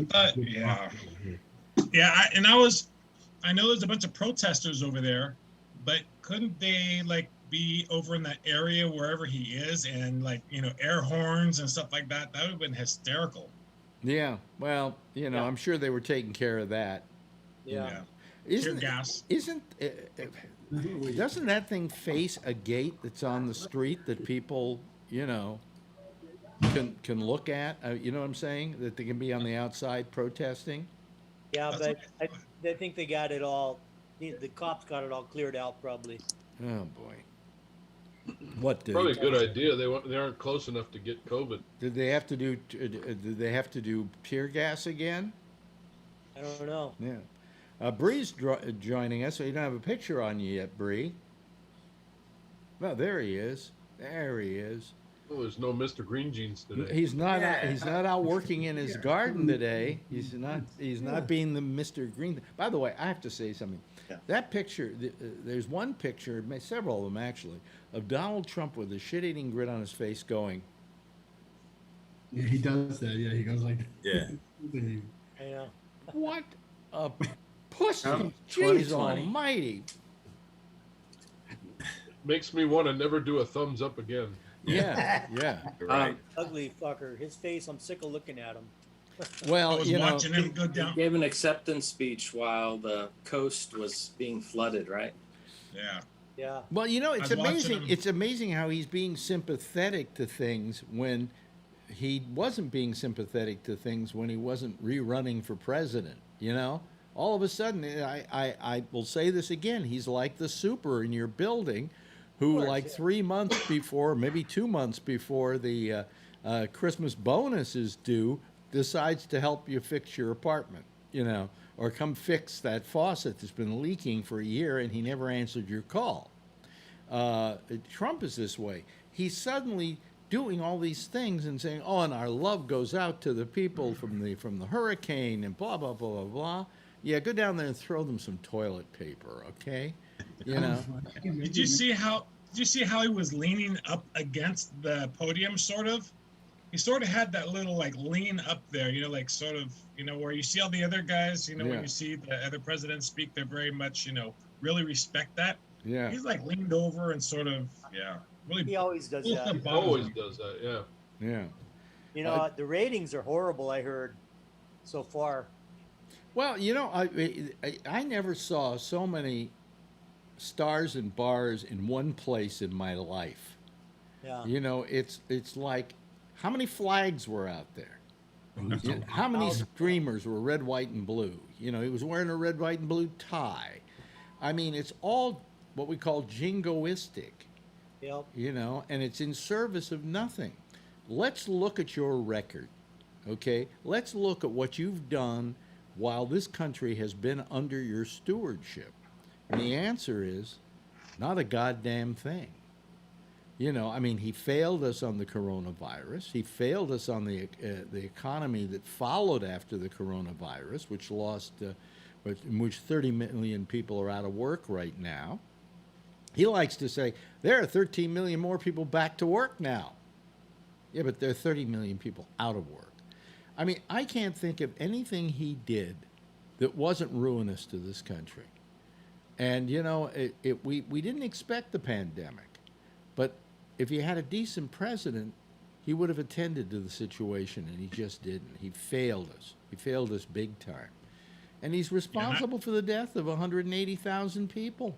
I know there's a bunch of protesters over there, but couldn't they be over in that area wherever he is and air horns and stuff like that? That would have been hysterical. Yeah, well, I'm sure they were taking care of that. Yeah. Doesn't that thing face a gate that's on the street that people, can look at? You know what I'm saying? That they can be on the outside protesting? Yeah, but I think they got it all. The cops got it all cleared out, probably. Oh boy. What did? Probably a good idea. They aren't close enough to get COVID. Did they have to do? Did they have to do tear gas again? I don't know. Yeah. Bree's joining us, so you don't have a picture on you yet, Bree. Well, there he is. There he is. Oh, there's no Mr. Green Jeans today. He's not. He's not out working in his garden today. He's not. He's not being the Mr. Green. By the way, I have to say something. Yeah. That picture. There's one picture, several of them actually, of Donald Trump with a shit-eating grin on his face, going. Yeah, he does that. Yeah, he goes like. Yeah. I know. What a pussy! Jeez Almighty! Makes me want to never do a thumbs up again. Yeah, yeah. You're right. Ugly fucker. His face, I'm sick of looking at him. I Well, was you know, watching him go He down. gave an acceptance speech while the coast was being flooded, right? Yeah. Yeah. well, you know, it's I was watching amazing. him. It's amazing how he's being sympathetic to things when he wasn't being sympathetic to things when he wasn't rerunning for president. You know, all of a sudden, I will say this again. He's like the super in your building, who course, like yeah. 3 months before, maybe 2 months before the Christmas bonus is due, decides to help you fix your apartment. You know, or come fix that faucet that's been leaking for a year and he never answered your call. Trump is this way. He's suddenly doing all these things and saying, "Oh, and our love goes out to the people from the hurricane and blah blah blah blah blah." Yeah, go down there and throw them some toilet paper, okay? You know. Did you see how? Did you see how he was leaning up against the podium, sort of? He sort of had that little like lean up there, you know, like sort of, you know, where you see all the other guys, you know, Yeah. when you see the other presidents speak, they're very much, you know, really respect that. Yeah. He's like leaned over and sort of, yeah, really. He always does pulled the that. bottom. Always does that, yeah. Yeah. You know, the ratings are horrible, I heard, so far. Well, you know, I never saw so many stars and bars in one place in my life. Yeah. You know, it's like, how many flags were out there? You know, how many streamers were red, white, and blue? You know, he was wearing a red, white, and blue tie. I mean, it's all what we call jingoistic, Yep. you know, and it's in service of nothing. Let's look at your record, okay? Let's look at what you've done while this country has been under your stewardship. And the answer is not a goddamn thing. You know, I mean, he failed us on the coronavirus. He failed us on the economy that followed after the coronavirus, which in which 30 million people are out of work right now. He likes to say, there are 13 million more people back to work now. Yeah, but there are 30 million people out of work. I mean, I can't think of anything he did that wasn't ruinous to this country. And, you know, we didn't expect the pandemic. But if he had a decent president, he would have attended to the situation, and he just didn't. He failed us. He failed us big time. And he's responsible for the death of 180,000 people,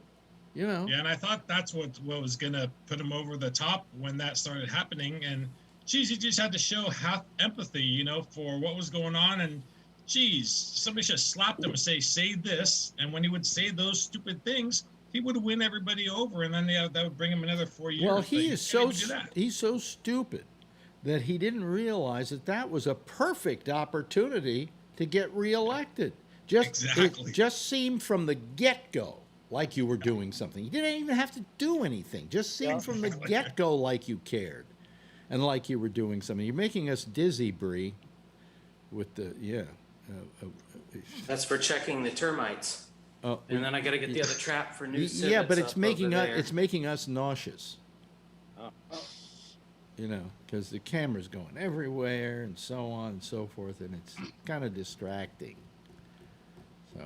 you know. Yeah, and I thought that's what was going to put him over the top when that started happening. And, geez, he just had to show half empathy, you know, for what was going on. And, geez, somebody should have slapped him and say this. And when he would say those stupid things, he would win everybody over, and then that would bring him another 4 years. Well, But he's so stupid that he didn't realize that was a perfect opportunity to get reelected. Exactly. It just seemed from the get-go like you were doing something. You didn't even have to do anything. Just seemed from the get-go like you cared and like you were doing something. You're making us dizzy, Bree, with the, That's for checking the termites. And then I got to get the other trap for new civets. Yeah, but it's up making over us there. it's making us nauseous. Oh. You know, because the camera's going everywhere and so on and so forth, and it's kind of distracting. So,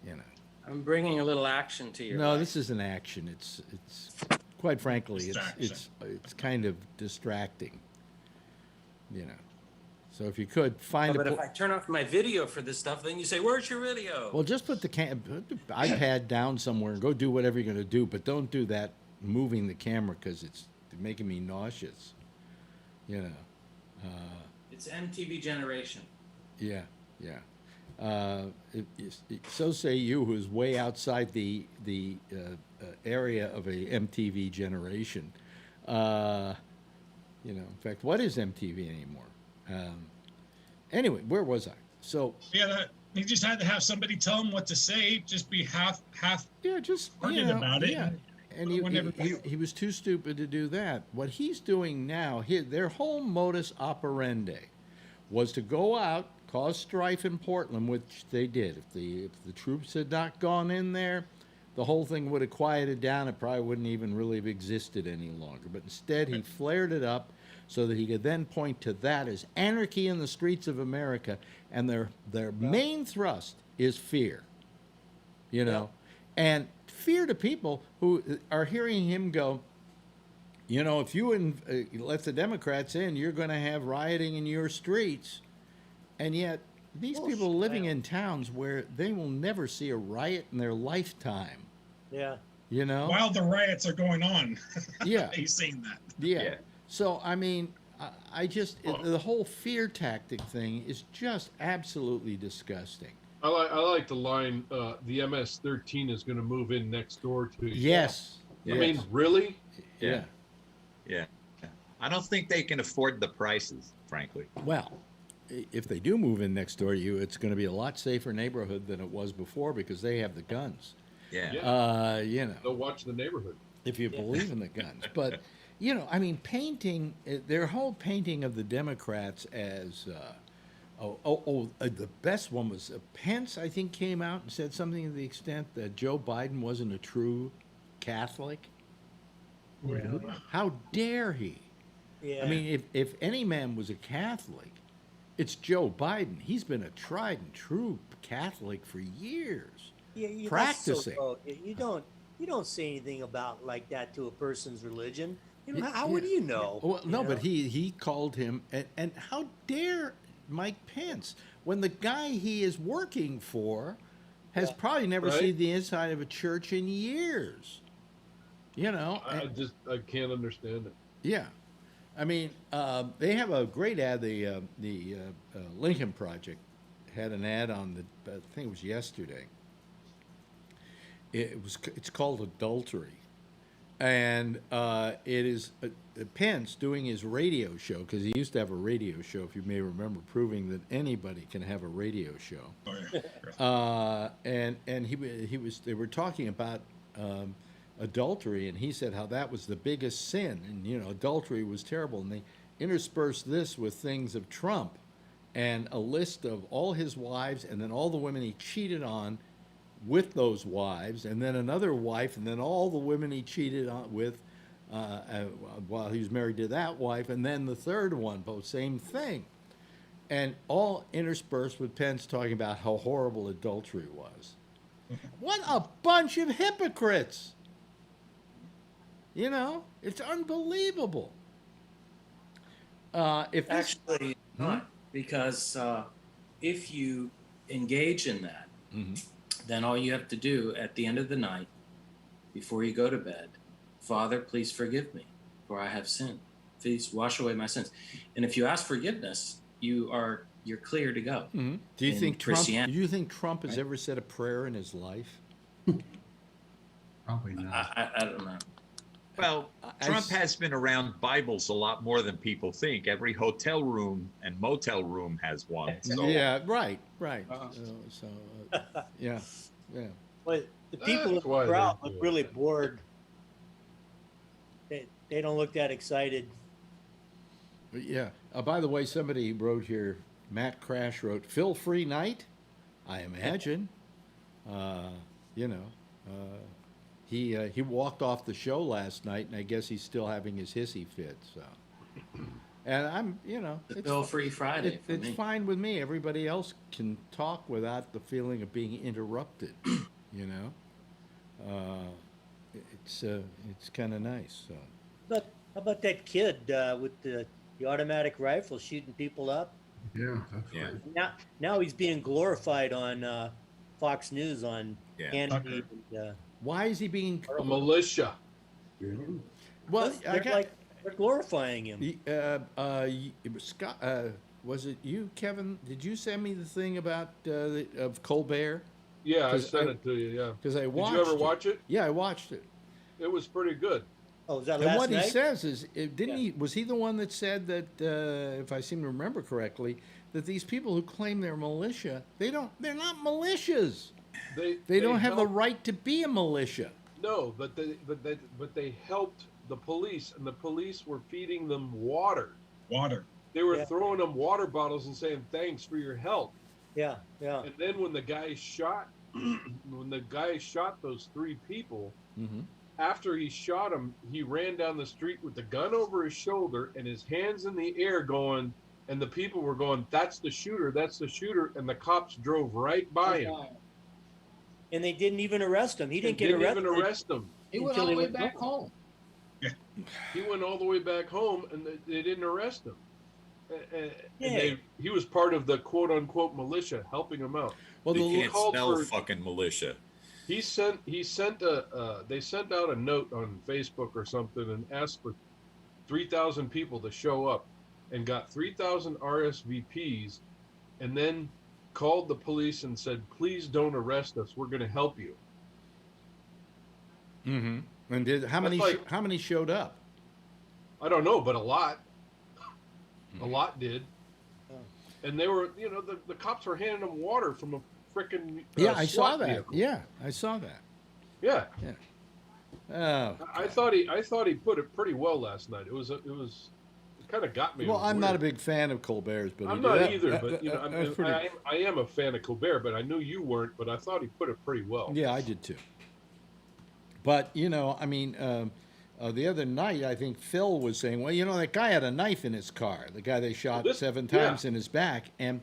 you know. I'm bringing a little action to your No, life. this isn't action. It's quite frankly, it's kind of distracting. You know. So if you could find But if I turn off my video for this stuff, then you say, "Where's your video?" well, just put the iPad down somewhere and go do whatever you're going to do, but don't do that moving the camera because it's making me nauseous. You know. It's MTV generation. Yeah, yeah. So say you, who's way outside the area of a MTV generation. You know, in fact, what is MTV anymore? Anyway, where was I? So Yeah, he just had to have somebody tell him what to say. Just be half. yeah, just Hearted about it. Yeah. And he was too stupid to do that. What he's doing now, their whole modus operandi was to go out, cause strife in Portland, which they did. If the troops had not gone in there, the whole thing would have quieted down. It probably wouldn't even really have existed any longer. But instead, he flared it up so that he could then point to that as anarchy in the streets of America. And their main thrust is fear, you know, and fear to people who are hearing him go, You know, if you let the Democrats in, you're going to have rioting in your streets. And yet, these people are living in towns where they will never see a riot in their lifetime. Yeah. You know? While the riots are going on. Yeah. He's saying that. Yeah. So, I mean, the whole fear tactic thing is just absolutely disgusting. I like the line, the MS-13 is going to move in next door to you. Yes. I mean, really? Yeah. Yeah. I don't think they can afford the prices, frankly. Well, if they do move in next door to you, it's going to be a lot safer neighborhood than it was before because they have the guns. Yeah. You know. They'll watch the neighborhood. If you believe in the guns. But, you know, I mean, painting, their whole painting of the Democrats as, the best one was Pence, I think, came out and said something to the extent that Joe Biden wasn't a true Catholic. Really? How dare he? Yeah. I mean, if any man was a Catholic, it's Joe Biden. He's been a tried and true Catholic for years, yeah, practicing. You don't say anything about like that to a person's religion. You know, how would you know? Well, no, you know? but he called him, and how dare Mike Pence, when the guy he is working for has probably never seen the inside of a church in years. You know, I can't understand it. Yeah, I mean, they have a great ad. The Lincoln Project had an ad on the. I think it was yesterday. It's called Adultery, and it is Pence doing his radio show because he used to have a radio show, if you may remember, proving that anybody can have a radio show. Oh, yeah. And they were talking about. Adultery, and he said how that was the biggest sin, and you know, adultery was terrible, and they interspersed this with things of Trump and a list of all his wives and then all the women he cheated on with those wives, and then another wife, and then all the women he cheated on with while he was married to that wife, and then the third one, both same thing, and all interspersed with Pence talking about how horrible adultery was. What a bunch of hypocrites! You know, it's unbelievable. Actually, not, because if you engage in that, then all you have to do at the end of the night, before you go to bed, Father, please forgive me, for I have sinned. Please wash away my sins. And if you ask forgiveness, you're clear to go. Do you think Trump has ever said a prayer in his life? Probably not. I don't know. Well, Trump has been around Bibles a lot more than people think. Every hotel room and motel room has one. So. Yeah, right. Yeah. But the people in the crowd look really bored. They don't look that excited. But yeah. By the way, somebody wrote here, Matt Crash wrote, "Phil free night?" I imagine. You know. He walked off the show last night, and I guess he's still having his hissy fit. So, and I'm, you know, it's Bill Free Friday. It's fine with me. Everybody else can talk without the feeling of being interrupted. You know, it's kind of nice. So. But how about that kid with the automatic rifle shooting people up? Yeah, that's right. Now he's being glorified on Fox News on Hannity. Why is he being a militia? Well, they're glorifying him. Scott, was it you, Kevin? Did you send me the thing about of Colbert? Yeah, I sent it to you. Yeah, because I watched. Did you ever watch it? Yeah, I watched it. It was pretty good. Oh, was that and last what night? He says is, he? Was he the one that said that? If I seem to remember correctly, that these people who claim they're militia, they're not militias. They don't have the right to be a militia. No, but they helped the police, and the police were feeding them water. They were throwing them water bottles and saying thanks for your help. Yeah. And then when the guy shot those three people, after he shot them, he ran down the street with the gun over his shoulder and his hands in the air going, and the people were going, "That's the shooter, that's the shooter," and the cops drove right by him. And they didn't even arrest him. He didn't get arrested. Even arrest him. He went all the way back home. He went all the way back home, and they didn't arrest him. And Yeah. he was part of the quote unquote militia helping him out. Well, He you can't called spell for- fucking militia. They sent out a note on Facebook or something and asked for 3,000 people to show up, and got 3,000 RSVPs, and then called the police and said, "Please don't arrest us. We're going to help you." Mm-hmm. And how many showed up? I don't know, but a lot. A lot did. And they were, the cops were handing them water from a frickin' I saw SWAT that. vehicle. Yeah, I saw that. Yeah. Oh, I thought he put it pretty well last night. It kind of got me. well, It was I'm not a weird. big fan of Colbert's, but I'm he not did. either, but that's pretty- I am a fan of Colbert, but I knew you weren't. But I thought he put it pretty well. Yeah, I did too. But the other night, I think Phil was saying, well, that guy had a knife in his car. The guy they shot 7 times in his back. And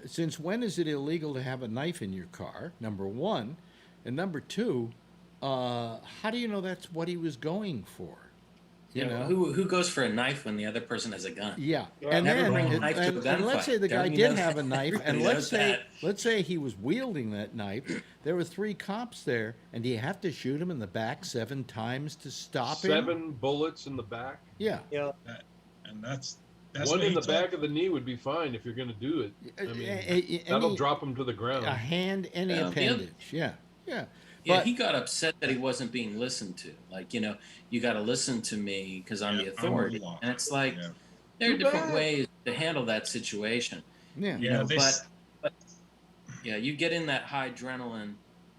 since when is it illegal to have a knife in your car? Number one, and number two, how do you know that's what he was going for? You know? Who goes for a knife when the other person has a gun? Yeah, And then bring a knife to a and let's gunfight. say the guy Don't you did know have a that? knife, and Everybody knows that. let's say he was wielding that knife. There were 3 cops there, and do you have to shoot him in the back 7 times to stop him? 7 bullets in the back. Yeah. Yeah. And that's One what in he the told- back of the knee would be fine if you're going to do it. I mean, that'll drop him to the ground. A hand, any Yeah. appendage. Yeah. Yeah, But- he got upset that he wasn't being listened to. Like, you got to listen to me because I'm the authority. law. And it's like, Yeah. there are Too different bad. ways to handle that situation. Yeah. Yeah, they s- but yeah, you get in that high adrenaline,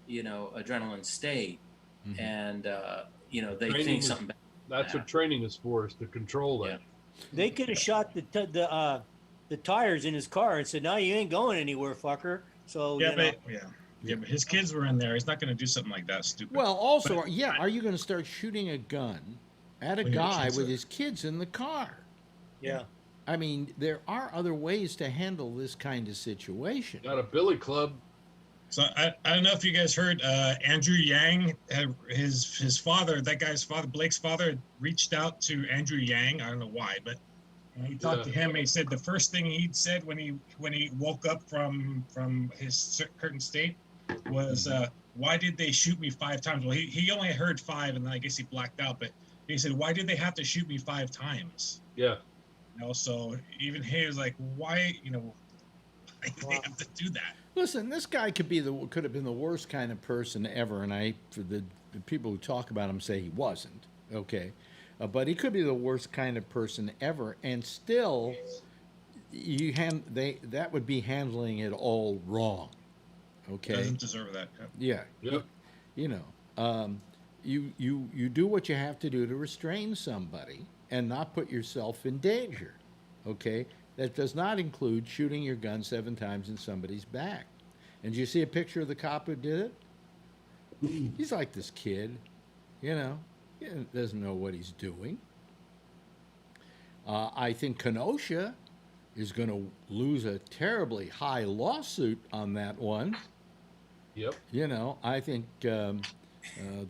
adrenaline state, Mhm. and they Training think is- something bad. That's what training is for, is to control that. They could have shot the tires in his car and said, "No, you ain't going anywhere, fucker." So Yeah, but his kids were in there. He's not going to do something like that stupid. Well, also, are you going to start shooting a gun at a When your guy kids with are- his kids in the car? yeah. I mean, there are other ways to handle this kind of situation. Got a billy club. So I don't know if you guys heard Andrew Yang, his father, that guy's father, Blake's father, had reached out to Andrew Yang. I don't know why, but he talked to him. And he said the first thing he'd said when he woke up from his curtain state was, "Why did they shoot me 5 times?" Well, he only heard 5, and then I guess he blacked out. But he said, "Why did they have to shoot me 5 times?" Yeah. So even he was like, "Why? Why did they have to do that?" Listen, this guy could have been the worst kind of person ever, and for the people who talk about him say he wasn't. Okay, but he could be the worst kind of person ever, and still, that would be handling it all wrong. Okay, Doesn't deserve that. yeah. Yep. You do what you have to do to restrain somebody and not put yourself in danger. Okay, that does not include shooting your gun 7 times in somebody's back. And do you see a picture of the cop who did it? He's like this kid, he doesn't know what he's doing. I think Kenosha is going to lose a terribly high lawsuit on that one. Yep. I think the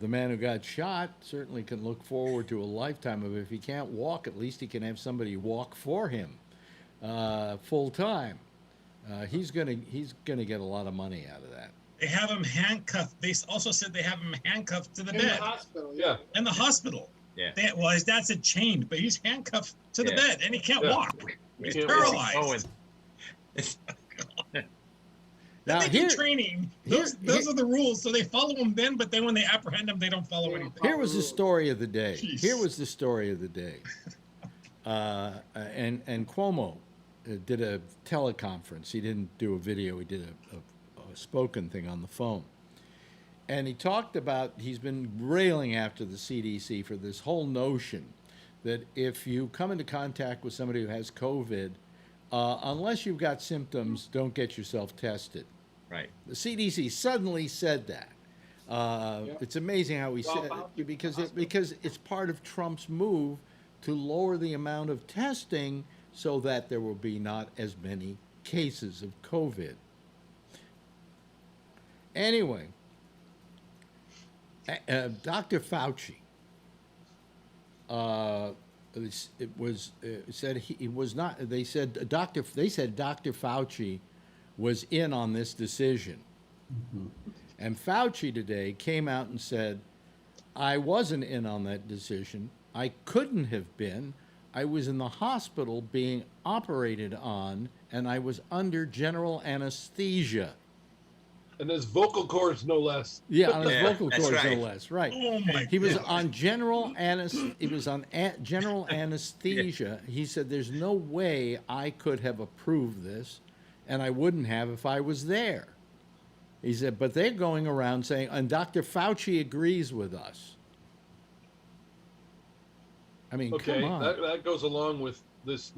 man who got shot certainly can look forward to a lifetime of, if he can't walk, at least he can have somebody walk for him full time. He's gonna get a lot of money out of that. They have him handcuffed. They also said they have him handcuffed to the In bed. the hospital. Yeah. In the hospital. Yeah. His dad said chained, but he's handcuffed to the bed and he can't Yeah. walk. He's can't paralyzed. Owen. Now, They do training. Those are the rules. So they follow them then, but then when they apprehend them, they don't follow anything. Here was the story of the day. Jeez. Here was the story of the day. And Cuomo did a teleconference. He didn't do a video. He did a spoken thing on the phone. And he talked about, he's been railing after the CDC for this whole notion that if you come into contact with somebody who has COVID, unless you've got symptoms, don't get yourself tested. Right. The CDC suddenly said that. It's amazing how he said it, because it's part of Trump's move to lower the amount of testing so that there will be not as many cases of COVID. Anyway, Dr. Fauci it was said he was not. They said Dr. Fauci was in on this decision, and Fauci today came out and said, "I wasn't in on that decision. I couldn't have been. I was in the hospital being operated on, and I was under general anesthesia." And his vocal cords, no less. Yeah, on his Yeah, vocal that's cords, right. no less. Right. Oh my He was God. on general general anesthesia. He said, "There's no way I could have approved this, and I wouldn't have if I was there." He said, "But they're going around saying, and Dr. Fauci agrees with us." I mean, Okay, come on. that goes along with this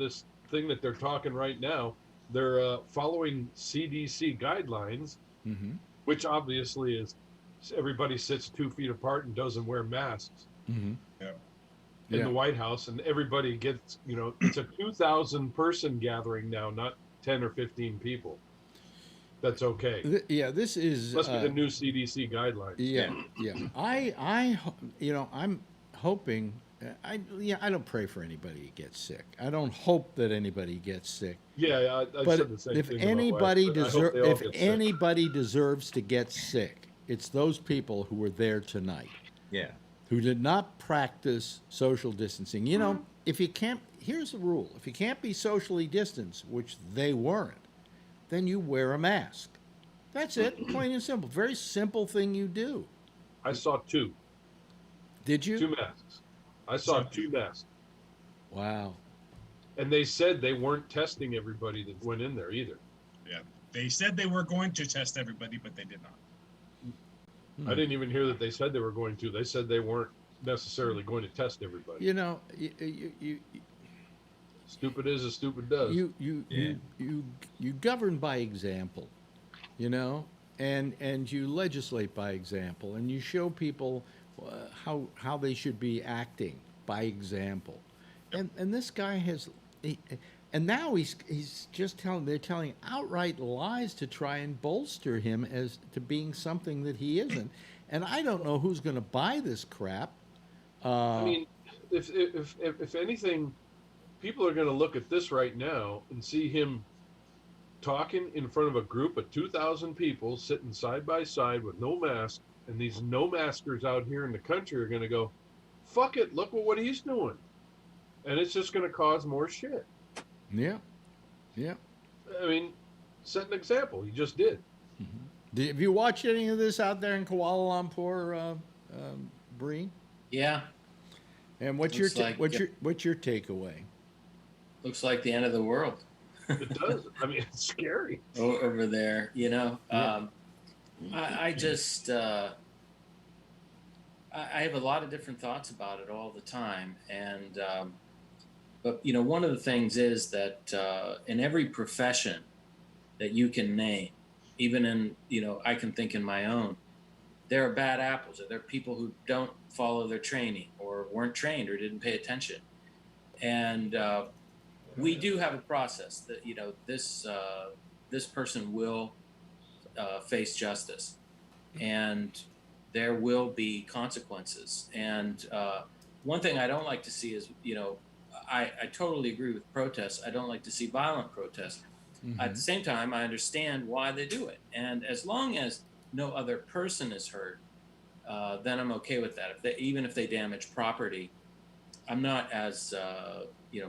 thing that they're talking right now. They're following CDC guidelines, which obviously is everybody sits 2 feet apart and doesn't wear masks Mm-hmm. Yeah. in the White House, and everybody gets, it's a 2,000 person gathering now, not 10 or 15 people. That's okay. This is Must be the new CDC guidelines. Yeah. I'm hoping. I don't pray for anybody to get sick. I don't hope that anybody gets sick. Yeah, I But said the same if thing. anybody deserves, deserves to get sick, it's those people who were there tonight, Yeah. who did not practice social distancing. If you can't, here's the rule: if you can't be socially distanced, which they weren't, then you wear a mask. That's it, plain and simple. Very simple thing you do. I saw 2. Did you? 2 masks. I saw 2 masks. Wow. And they said they weren't testing everybody that went in there either. Yeah. They said they were going to test everybody, but they did not. I didn't even hear that they said they were going to. They said they weren't necessarily going to test everybody. You Stupid is as stupid does. you govern by example, and you legislate by example, and you show people how they should be acting by example. And this guy and now he's just they're telling outright lies to try and bolster him as to being something that he isn't. And I don't know who's going to buy this crap. I mean, if anything, people are going to look at this right now and see him talking in front of a group of 2,000 people sitting side by side with no mask, and these no maskers out here in the country are going to go, "Fuck it, look what he's doing," and it's just going to cause more shit. Yeah. I mean, set an example. He just did. Have you watched any of this out there in Kuala Lumpur, Bree? Yeah. And what's your takeaway? Looks like the end of the world. It does. I mean, it's scary over there. Yeah. I just I have a lot of different thoughts about it all the time, and but one of the things is that in every profession that you can name, even in I can think in my own, there are bad apples. There are people who don't follow their training or weren't trained or didn't pay attention, and we do have a process that this person will face justice, and there will be consequences. And one thing I don't like to see is I totally agree with protests. I don't like to see violent protests. At the same time, I understand why they do it, and as long as no other person is hurt, then I'm okay with that. Even if they damage property, I'm not as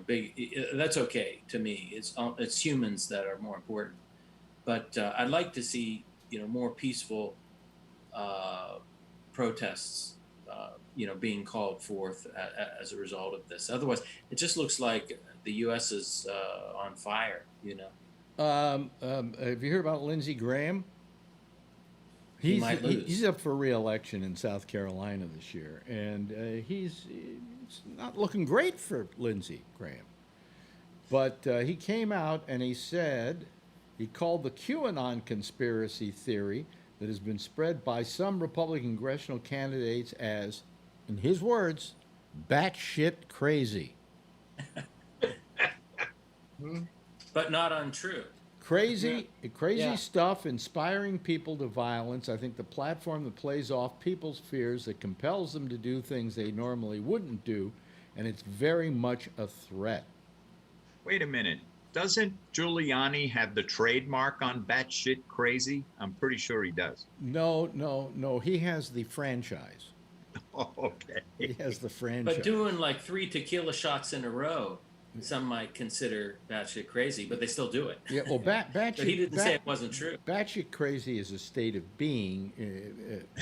big. That's okay to me. It's humans that are more important. But I'd like to see more peaceful protests being called forth as a result of this. Otherwise, it just looks like the U.S. is on fire. Have you heard about Lindsey Graham? He's up for re-election in South Carolina this year, and it's not looking great for Lindsey Graham. But he came out and he said he called the QAnon conspiracy theory that has been spread by some Republican congressional candidates as, in his words, batshit crazy. But not untrue. Crazy stuff, inspiring people to violence. I think the platform that plays off people's fears, that compels them to do things they normally wouldn't do, and it's very much a threat. Wait a minute. Doesn't Giuliani have the trademark on batshit crazy? I'm pretty sure he does. No. He has the franchise. Oh, okay. He has the franchise. But doing like 3 tequila shots in a row, some might consider batshit crazy, but they still do it. Yeah, well, batshit. But he didn't say it wasn't true. Batshit crazy is a state of being,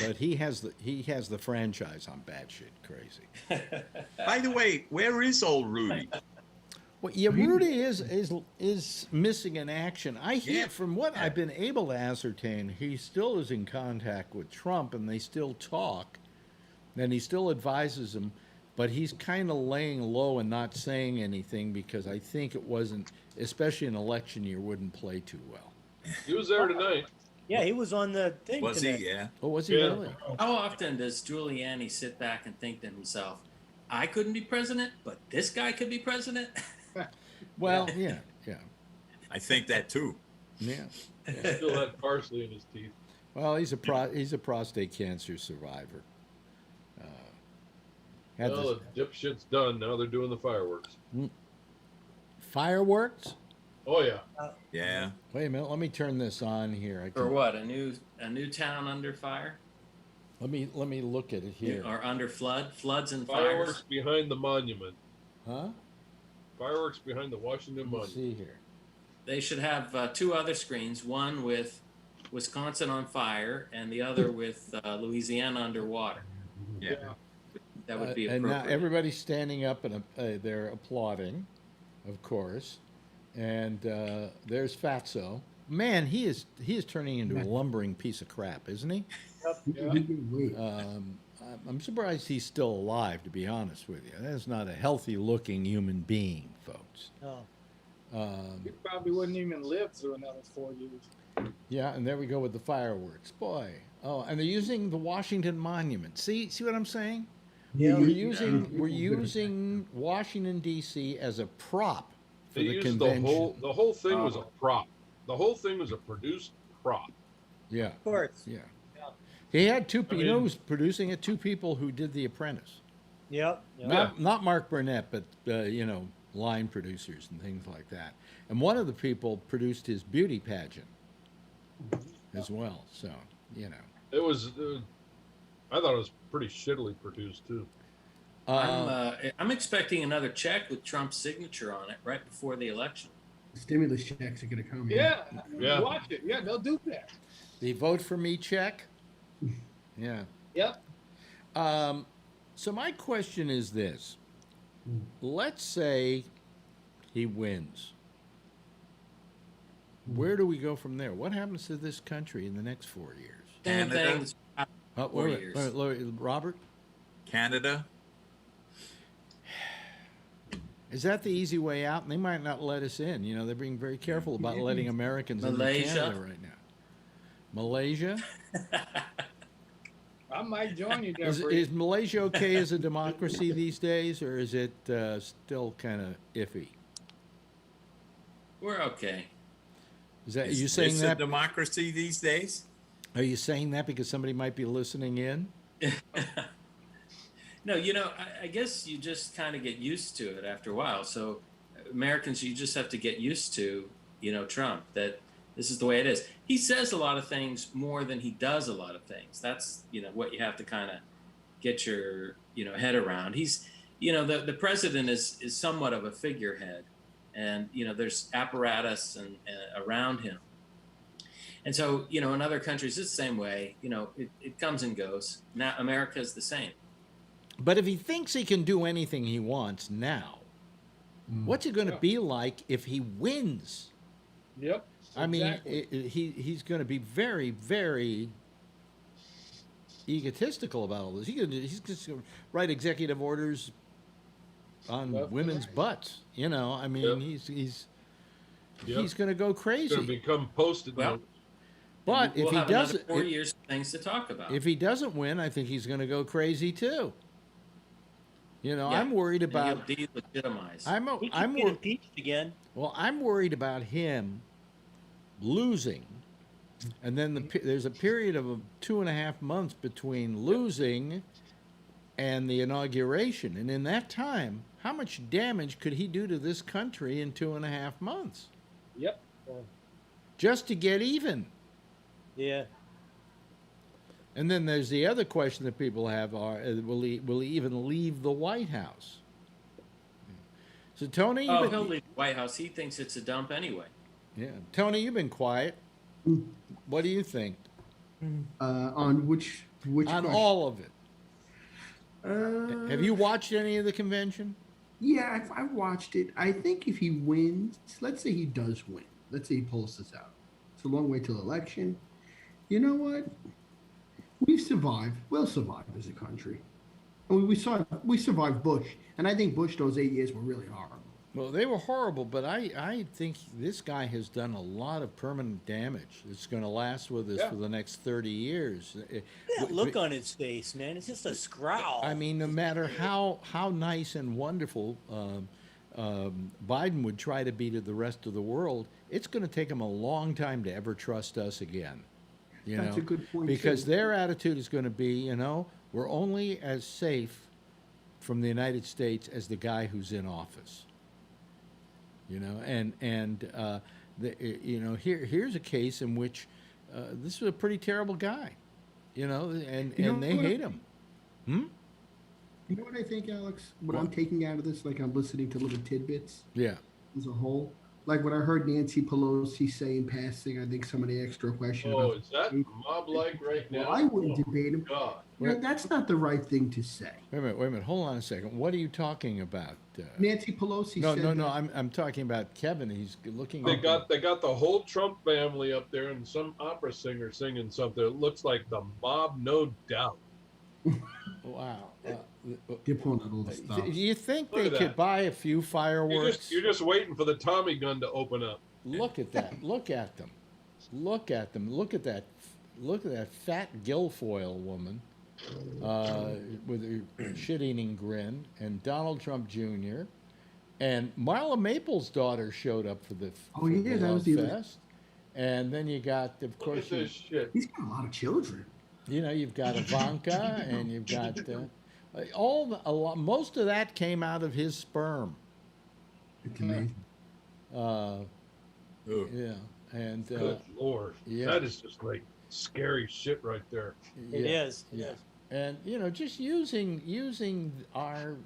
but he has the franchise on batshit crazy. By the way, where is old Rudy? Well, yeah, Rudy is missing in action. I hear from what I've been able to ascertain, he still is in contact with Trump, and they still talk, and he still advises him, but he's kind of laying low and not saying anything because I think it wasn't, especially an election year, wouldn't play too well. He was there tonight. Yeah, he was on the thing Was today. he? Yeah. Oh, was he really? How often does Giuliani sit back and think to himself, I couldn't be president, but this guy could be president? Well, yeah. I think that too. Yeah. He still had parsley in his teeth. Well, he's a prostate cancer survivor. Well, the dipshit's done. Now they're doing the fireworks. Fireworks? Oh yeah. Yeah. Wait a minute. Let me turn this on here. Or what? A new town under fire? Let me look at it here. Or under floods and Fireworks fires? behind the monument. Huh? Fireworks behind the Washington Let's Monument. see here. They should have 2 other screens, one with Wisconsin on fire and the other with Louisiana underwater. Yeah. That would be And appropriate. now everybody's standing up and they're applauding, of course. And there's Fatso. Man, he is turning into a lumbering piece of crap, isn't he? I'm surprised he's still alive, to be honest with you. That's not a healthy-looking human being, folks. No. He probably wouldn't even live through another 4 years. Yeah, and there we go with the fireworks. Boy. Oh, and they're using the Washington Monument. See what I'm saying? Yeah. We're using Washington D.C. as a prop for They the used convention. the whole thing was a prop. The whole thing was a produced prop. Yeah. Of course. Yeah. He had two people, who's producing it? 2 people who did The Apprentice. Yep. Not Mark Burnett, but, line producers and things like that. And one of the people produced his beauty pageant as well. So, It was. I thought it was pretty shittily produced too. I'm expecting another check with Trump's signature on it right before the election. Stimulus checks are going to come. Yeah. Yeah. Watch it. Yeah, they'll do that. The vote for me check. Yeah. Yep. So my question is this. Let's say he wins. Where do we go from there? What happens to this country in the next 4 years? Same Canada? things. 4 wait, years. Robert? Canada? Is that the easy way out? And they might not let us in. They're being very careful about letting Americans into Malaysia? Canada right now. Malaysia? I might join you there. Is Malaysia okay as a democracy these days, or is it still kind of iffy? We're okay. Is that Is you saying this that? a democracy these days? Are you saying that because somebody might be listening in? No, I guess you just kind of get used to it after a while. So Americans, you just have to get used to, Trump, that this is the way it is. He says a lot of things more than he does a lot of things. That's, what you have to kind of get your, head around. He's, the president is somewhat of a figurehead, and, there's apparatus and around him. And so, in other countries, it's the same way, it comes and goes. Now, America's the same. But if he thinks he can do anything he wants now, what's it going to be like if he wins? Yep. I mean, exactly. he's going to be very, very egotistical about all this. He's just going to write executive orders on women's butts. I mean, he's going to go crazy. It's going to become Post-it notes. But we'll if he have another doesn't, 4 years of things to talk about. if he doesn't win, I think he's going to go crazy too. Yeah. I'm worried And about. he'll delegitimize. He could get impeached again. Well, I'm worried about him losing, and then there's a period of 2.5 months between losing and the inauguration. And in that time, how much damage could he do to this country in 2.5 months? Yep. Just to get even. Yeah. And then there's the other question that people have: will he even leave the White House? So Tony, Oh, he'll leave the White House. He thinks it's a dump anyway. yeah, Tony, you've been quiet. What do you think On which on question? all of it? Have you watched any of the convention? Yeah, I've watched it. I think if he wins, let's say he does win. Let's say he pulls this out. It's a long way till election. You know what? We've survived. We'll survive as a country. I mean, we survived Bush, and I think Bush those 8 years were really horrible. Well, they were horrible, but I think this guy has done a lot of permanent damage. It's going to last with us for the next 30 years. That look on his face, man. It's just a scowl. I mean, no matter how nice and wonderful Biden would try to be to the rest of the world, it's going to take him a long time to ever trust us again. That's a good point, because too. their attitude is going to be, we're only as safe from the United States as the guy who's in office. Here's a case in which this was a pretty terrible guy, and they hate him. You know what I think, Alex? What I'm taking out of this, like I'm listening to little tidbits. Yeah. As a whole. Like what I heard Nancy Pelosi say in passing, I think some of the extra question. Oh, is that mob-like right now? Well, I wouldn't debate him. God. That's not the right thing to say. Wait a minute. Hold on a second. What are you talking about? Nancy Pelosi said No. I'm talking about Kevin. He's looking. They got the whole Trump family up there and some opera singer singing something. It looks like the mob, no doubt. Wow. You're pulling out all the stuff. Do you think Look they at could that. buy a few fireworks? You're just waiting for the Tommy gun to open up. Look at that. Look at them. Look at them. Look at that. Look at that fat Guilfoyle woman with her shit-eating grin, and Donald Trump Jr. And Marla Maples' daughter showed up for the that Love was the Fest. And then you got, of course, Look at this shit. He's got a lot of children. you've got Ivanka, and you've got most of that came out of his sperm. It's amazing. Yeah, and Good Lord. yeah. That is just like scary shit right there. It is. Yeah. And just using our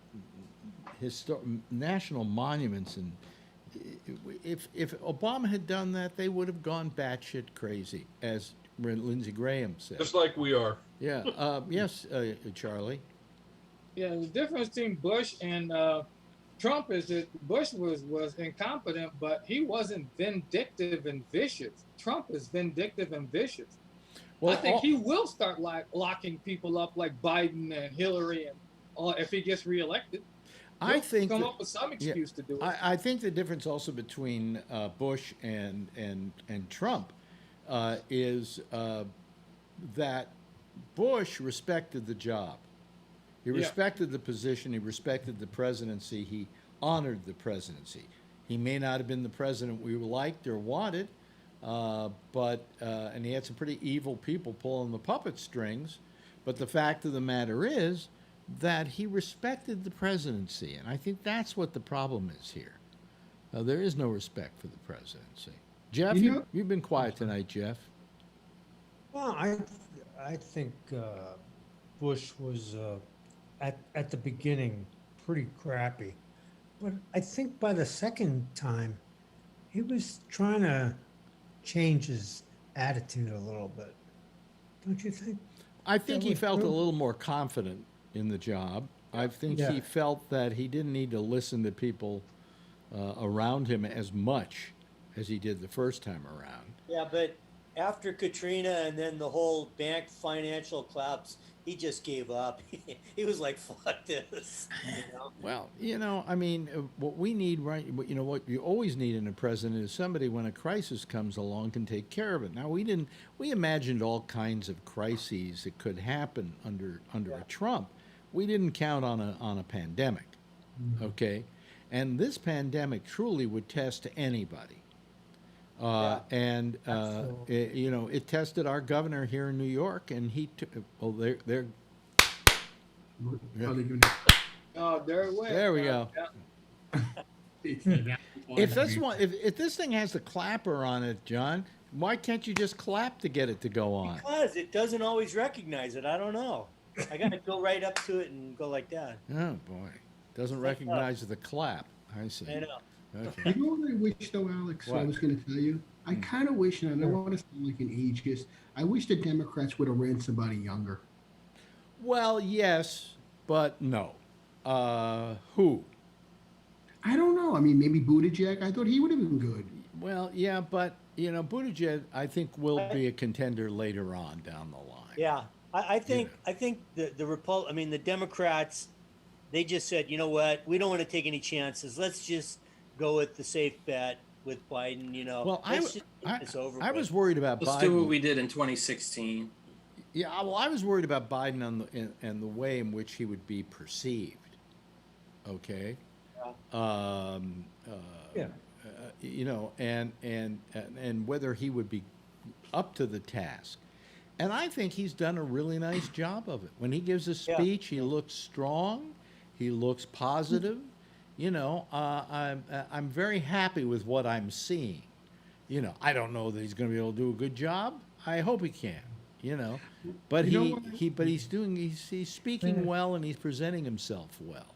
national monuments, and if Obama had done that, they would have gone batshit crazy, as Lindsey Graham said. Just like we are. Yeah. Yes, Charlie. Yeah, the difference between Bush and Trump is that Bush was incompetent, but he wasn't vindictive and vicious. Trump is vindictive and vicious. Well, I think he will start locking people up like Biden and Hillary and all if he gets reelected. I think come up with some excuse to do it. I think the difference also between Bush and Trump is that Bush respected the job. He respected the position. He respected the presidency. He honored the presidency. He may not have been the president we liked or wanted, but he had some pretty evil people pulling the puppet strings. But the fact of the matter is that he respected the presidency, and I think that's what the problem is here. There is no respect for the presidency. Jeff, you've been quiet tonight, Jeff. Well, I think Bush was at the beginning pretty crappy, but I think by the second time he was trying to change his attitude a little bit. Don't you think? I think he felt a little more confident in the job. I think he felt that he didn't need to listen to people around him as much as he did the first time around. Yeah, but after Katrina and then the whole bank financial collapse, he just gave up. He was like, fuck this. Well, I mean, what we need, right, what you always need in a president is somebody, when a crisis comes along, can take care of it. Now, we imagined all kinds of crises that could happen under a Trump. We didn't count on a pandemic, okay? And this pandemic truly would test anybody. It tested our governor here in New York, and he took. Well, Are they gonna- Oh, there it went. There we go. Yeah. If this thing has the clapper on it, John, why can't you just clap to get it to go on? Because it doesn't always recognize it. I don't know. I got to go right up to it and go like that. Oh boy, doesn't recognize the clap. I see. I know. Okay. You know what I wish though, Alex? What? I was going to tell you. I kind of wish, and I don't want to sound like an ageist. I wish the Democrats would have ran somebody younger. Well, yes, but no. Who? I don't know. I mean, maybe Buttigieg. I thought he would have been good. Well, yeah, but Buttigieg, I think will be a contender later on down the line. Yeah, I think the Democrats, they just said, you know what, we don't want to take any chances. Let's just go with the safe bet with Biden. Well, I was worried about Let's Biden. do what we did in 2016. Yeah, well, I was worried about Biden and the way in which he would be perceived. Okay. Yeah. And whether he would be up to the task. And I think he's done a really nice job of it. When he gives a speech, he looks strong. He looks positive. I'm very happy with what I'm seeing. I don't know that he's going to be able to do a good job. I hope he can. But he's speaking well and he's presenting himself well.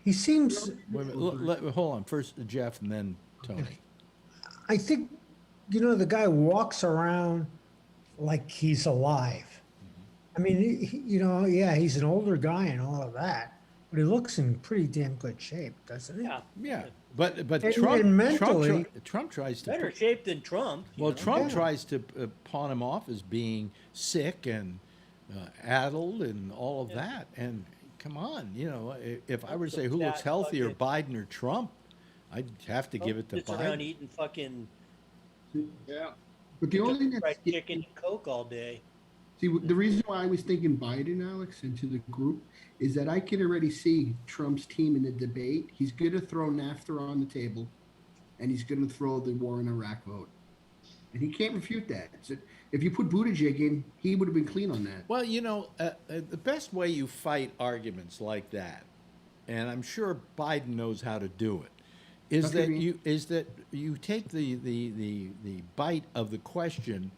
He seems. Wait a minute, hold on. First Jeff and then Tony. I think, the guy walks around like he's alive. I mean, he's an older guy and all of that, but he looks in pretty damn good shape, doesn't he? Yeah. But And Trump mentally, Trump tries to better shape than Trump. Well, Trump tries to pawn him off as being sick and addled and all of that. And come on, if I were to say who looks healthier, Biden or Trump, I'd have to give it to Sits around Biden. eating fucking But the only thing fried that's chicken and Coke all day. See, the reason why I was thinking Biden, Alex, into the group is that I can already see Trump's team in the debate. He's going to throw NAFTA on the table, and he's going to throw the war in Iraq vote. And he can't refute that. So if you put Buttigieg in, he would have been clean on that. Well, the best way you fight arguments like that, and I'm sure Biden knows how to do it, is that you take the bite of the question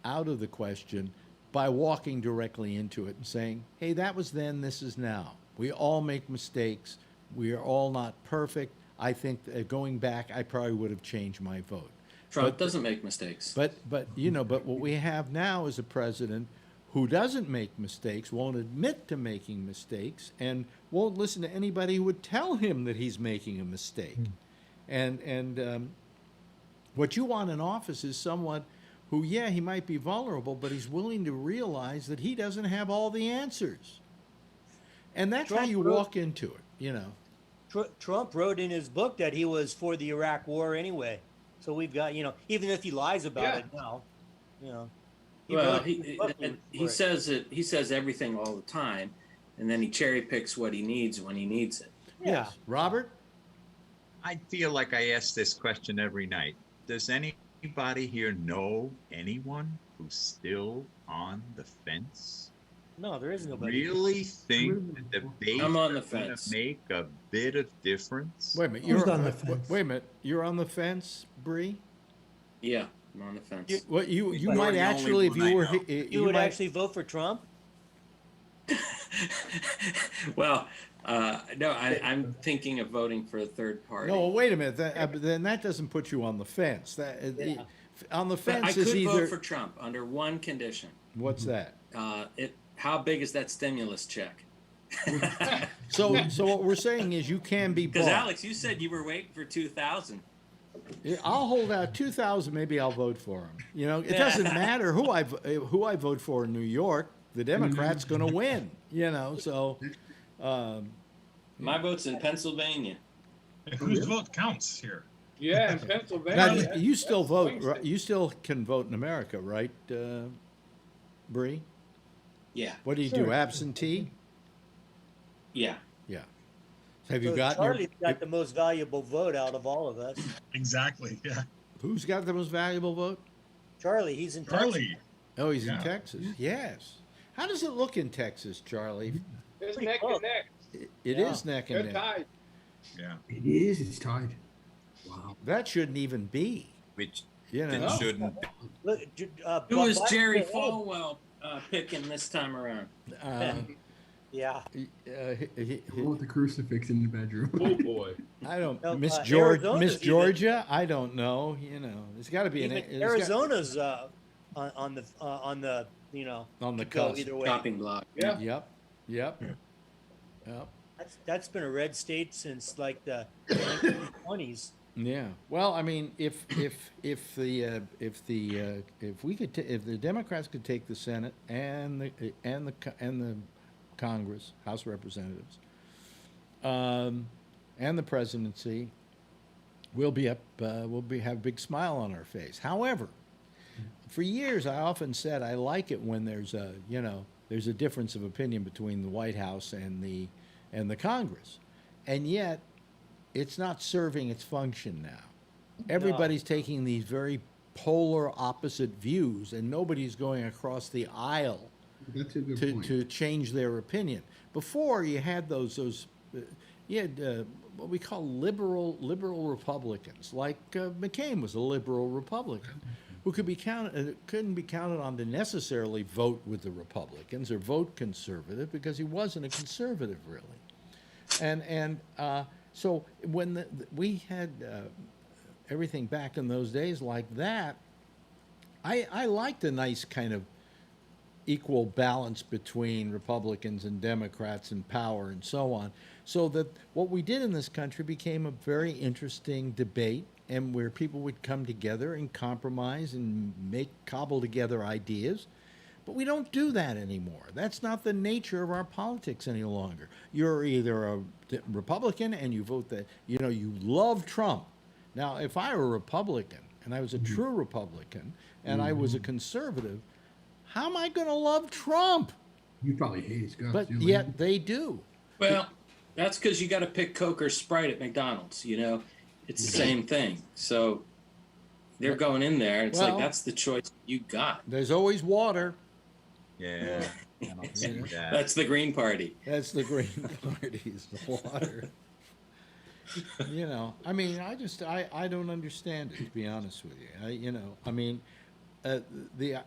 out of the question by walking directly into it and saying, hey, that was then, this is now. We all make mistakes. We are all not perfect. I think that going back, I probably would have changed my vote. Trump doesn't make mistakes. But what we have now is a president who doesn't make mistakes, won't admit to making mistakes, and won't listen to anybody who would tell him that he's making a mistake. And what you want in office is someone who, he might be vulnerable, but he's willing to realize that he doesn't have all the answers. And that's how you walk into it, Trump wrote in his book that he was for the Iraq War anyway. So we've got, even if he lies about it now, he says everything all the time, and then he cherry picks what he needs when he needs it. Yeah. Robert? I feel like I ask this question every night. Does anybody here know anyone who's still on the fence? No, there is nobody. Really think that the debate I'm on the is going to fence. make a bit of difference? Wait a minute. Who's on the fence? Wait a minute. You're on the fence, Bree? Yeah, I'm on the fence. You You're might the actually, if only you one I were, know. You would actually vote for Trump? Well, no, I'm thinking of voting for a third party. No, wait a minute. Then that doesn't put you on the fence. On the But fence I is could either. vote for Trump under one condition. What's that? How big is that stimulus check? So what we're saying is you can be bought. Because Alex, you said you were waiting for 2,000. I'll hold out 2,000. Maybe I'll vote for him. It doesn't matter who I vote for in New York. The Democrat's going to win. So. My vote's in Pennsylvania. Whose vote counts here? Yeah, in Pennsylvania. Now, you still vote. Right? You still can vote in America, right, Bree? Yeah. What do you do? Absentee? Yeah. Yeah. Have you So got Charlie's got the most valuable vote out of all of us. Exactly. Yeah. Who's got the most valuable vote? Charlie, he's in Charlie. Texas. Oh, he's in Texas. Yes. How does it look in Texas, Charlie? It's Pretty neck close. and neck. It Yeah. is neck They're and neck. tied. Yeah. It is. It's tied. Wow. That shouldn't even be. Which You it know, shouldn't. Look, Who is Biden's Jerry ahead. Falwell picking this time around? Yeah. With the crucifix in the bedroom. Oh boy. I don't. No, Miss Arizona's Miss even- Georgia. I don't know. You know, there's got to be Even an Arizona's on the you know on the could go cusp. either way. Chopping block. Yeah. Yep. Yep. That's been a red state since like the 1920s. Yeah. Well, I mean, if the Democrats could take the Senate and the Congress, House of Representatives, and the presidency, we'll have a big smile on our face. However, for years I often said I like it when there's a difference of opinion between the White House and the Congress, and yet it's not serving its function now. Everybody's taking these very polar opposite views, and nobody's going across the aisle That's a good point. to change their opinion. Before you had you had what we call liberal Republicans, like McCain was a liberal Republican, who couldn't be counted on to necessarily vote with the Republicans or vote conservative because he wasn't a conservative really, and so when we had everything back in those days like that, I liked a nice kind of equal balance between Republicans and Democrats in power and so on, so that what we did in this country became a very interesting debate, and where people would come together and compromise and cobble together ideas. But we don't do that anymore. That's not the nature of our politics any longer. You're either a Republican and you vote that, you love Trump. Now, if I were a Republican and I was a true Republican and I was a conservative, how am I going to love Trump? You probably hate his guts. But you know? yet they do. Well, that's because you got to pick Coke or Sprite at McDonald's. It's the same thing. So they're going in there. It's Well, like that's the choice you got. There's always water. Yeah. That's the Green Party. That's the Green Party's water. I mean, I don't understand it, to be honest with you.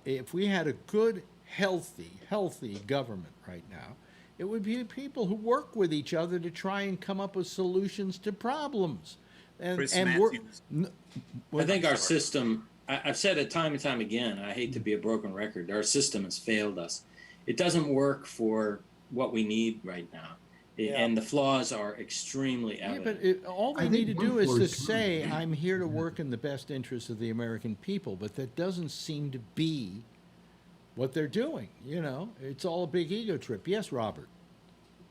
If we had a good, healthy government right now, it would be people who work with each other to try and come up with solutions to problems. Chris And Matthews. I think our system, I've said it time and time again, I hate to be a broken record, our system has failed us. It doesn't work for what we need right now. And the flaws are extremely evident. Yeah, but all they need to do is to say, I'm here to work in the best interest of the American people, but that doesn't seem to be what they're doing. It's all a big ego trip. Yes, Robert.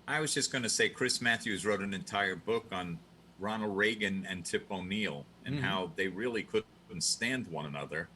I was just going to say, Chris Matthews wrote an entire book on Ronald Reagan and Tip O'Neill and how they really couldn't stand one another.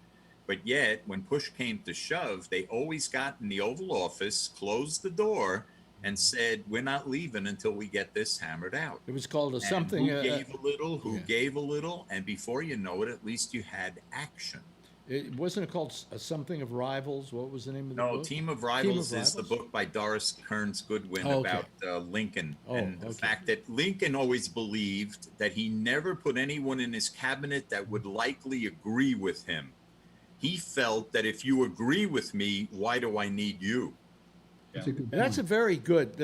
But yet, when push came to shove, they always got in the Oval Office, closed the door, and said, we're not leaving until we get this hammered out. It was called And something. Who gave a little, who gave a little, and before you know it, at least you had action. It wasn't called something of Rivals. What was the name of the book? Team of Rivals is the book by Doris Kearns Goodwin about Lincoln. And the fact that Lincoln always believed that he never put anyone in his cabinet that would likely agree with him. He felt that if you agree with me, why do I need you? That's a very good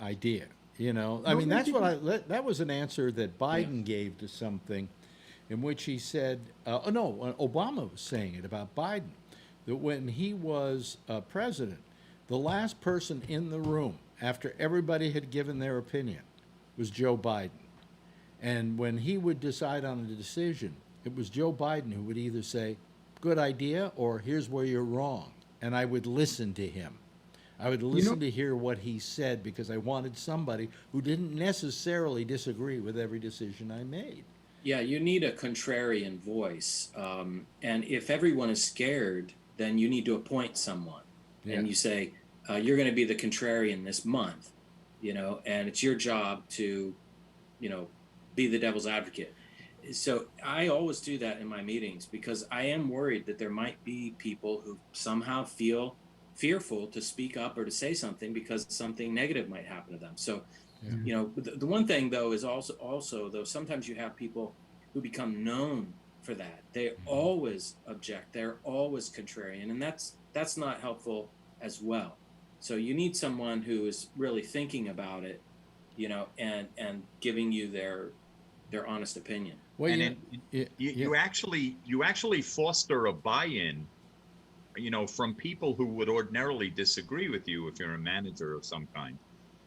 idea. I mean, that's that was an answer that Biden gave to something in which he said, Obama was saying it about Biden, that when he was president, the last person in the room after everybody had given their opinion was Joe Biden. And when he would decide on a decision, it was Joe Biden who would either say, good idea, or here's where you're wrong. And I would listen to him. I would listen to hear what he said because I wanted somebody who didn't necessarily disagree with every decision I made. Yeah, you need a contrarian voice. And if everyone is scared, then you need to appoint someone. Yeah. And you say, you're going to be the contrarian this month, and it's your job to, be the devil's advocate. So I always do that in my meetings because I am worried that there might be people who somehow feel fearful to speak up or to say something because something negative might happen to them. So, you know, the one thing though is also though sometimes you have people who become known for that. They always object. They're always contrarian, and that's not helpful as well. So you need someone who is really thinking about it, you know, and giving you their honest opinion. Well, and you actually foster a buy-in, you know, from people who would ordinarily disagree with you if you're a manager of some kind.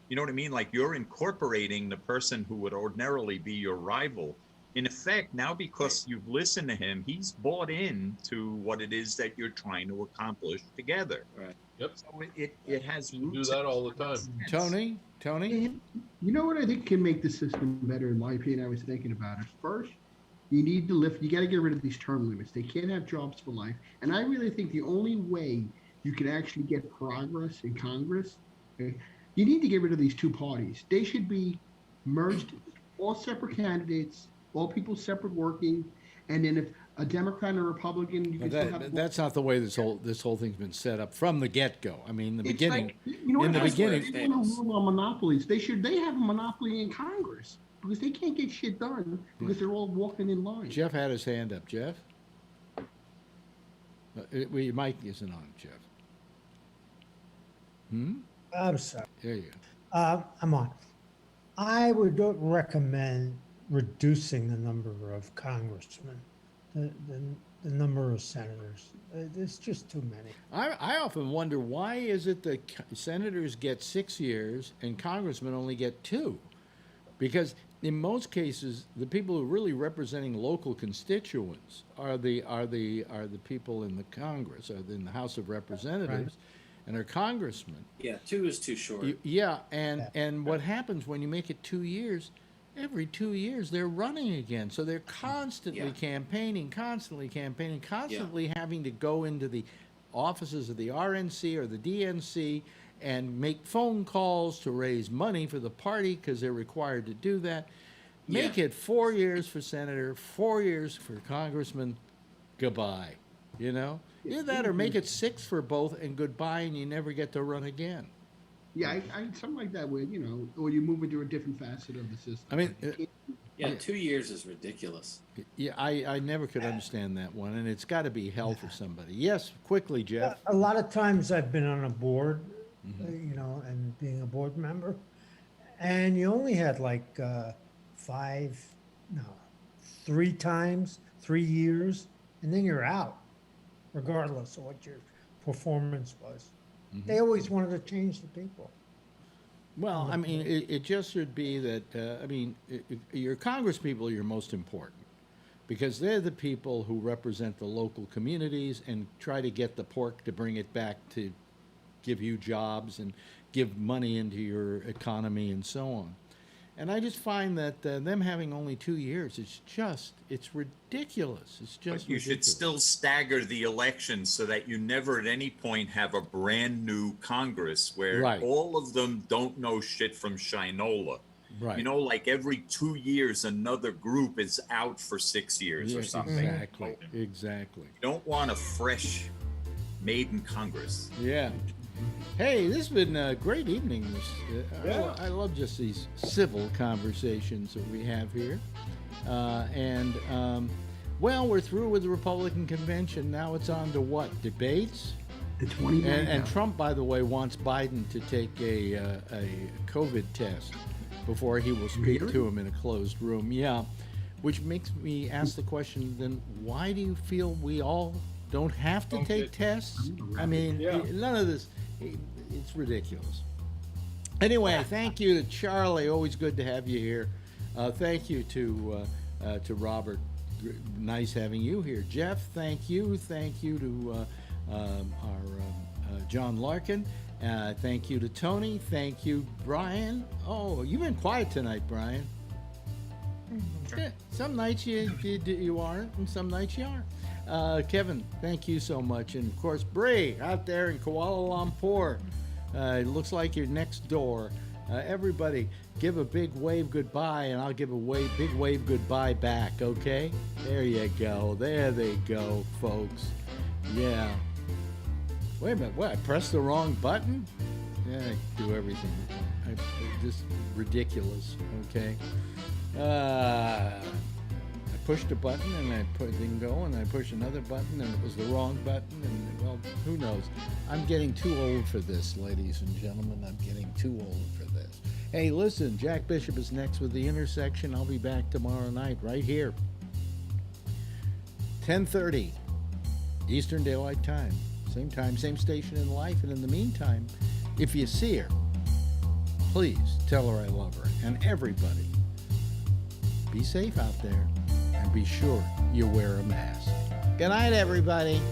You know what I mean? Like you're incorporating the person who would ordinarily be your rival. In effect, now because you've listened to him, he's bought in to what it is that you're trying to accomplish together. Right. Yep. So it has You roots. do that all the time. Tony? You know what I think can make the system better, in my opinion? I was thinking about it. First, you need to you got to get rid of these term limits. They can't have jobs for life. And I really think the only way you can actually get progress in Congress, okay, you need to get rid of these two parties. They should be merged, all separate candidates, all people separate working. And then if a Democrat and a Republican, you can still have. That's not the way this whole thing's been set up from the get-go. I mean, the It's beginning. like, you know, in the beginning, they want to rule on monopolies. They have a monopoly in Congress because they can't get shit done because they're all walking in line. Jeff had his hand up. Jeff? Your mic isn't on, Jeff. I'm sorry. There you go. I'm on. I would recommend reducing the number of congressmen, the number of senators. There's just too many. I often wonder, why is it that senators get 6 years and congressmen only get 2? Because in most cases, the people who are really representing local constituents are the people in the Congress, or in the House of Representatives, and are congressmen. Yeah, 2 is too short. And what happens when you make it 2 years? Every 2 years they're running again, so they're constantly campaigning, constantly having to go into the offices of the RNC or the DNC and make phone calls to raise money for the party because they're required to do that. Make it 4 years for senator, 4 years for congressman, goodbye. You know? Either that or make it 6 for both and goodbye, and you never get to run again. Yeah, I something like that where, you know, or you move into a different facet of the system. I mean, 2 years is ridiculous. Yeah, I never could understand that one, and it's got to be hell for somebody. Yes, quickly, Jeff. A lot of times I've been on a board, you know, and being a board member, and you only had like 3 times, 3 years, and then you're out, regardless of what your performance was. They always wanted to change the people. Well, I mean, it just should be that, your Congress people are your most important because they're the people who represent the local communities and try to get the pork to bring it back to give you jobs and give money into your economy and so on. And I just find that them having only 2 years, it's ridiculous. It's just you should still stagger the elections so that you never at any point have a brand new Congress where all of them don't know shit from Shinola. Right. You know, like every 2 years, another group is out for 6 years or something. Exactly. You don't want a fresh maiden Congress. Yeah. Hey, this has been a great evening. I love just these civil conversations that we have here. Well, we're through with the Republican convention. Now it's on to what? Debates? The 29th. And Trump, by the way, wants Biden to take a COVID test before he will speak to him in a closed room. Yeah, which makes me ask the question, then why do you feel we all don't have to take tests? I mean, none of this, it's ridiculous. Anyway, thank you to Charlie. Always good to have you here. Thank you to Robert. Nice having you here. Jeff, thank you. Thank you to our John Larkin. Thank you to Tony. Thank you, Brian. Oh, you've been quiet tonight, Brian. Yeah, some nights you aren't, and some nights you are. Kevin, thank you so much. And, of course, Bree out there in Kuala Lumpur. It looks like you're next door. Everybody, give a big wave goodbye, and I'll give a big wave goodbye back, okay? There you go. There they go, folks. Yeah. Wait a minute, what? I pressed the wrong button? Yeah, I do everything. Just ridiculous, okay? I pushed a button and it didn't go, and I pushed another button and it was the wrong button, and well, who knows? I'm getting too old for this, ladies and gentlemen. I'm getting too old for this. Hey, listen, Jack Bishop is next with The Intersection. I'll be back tomorrow night right here. 10:30 Eastern Daylight Time. Same time, same station in life. And in the meantime, if you see her, please tell her I love her. And everybody, be safe out there and be sure you wear a mask. Good night, everybody.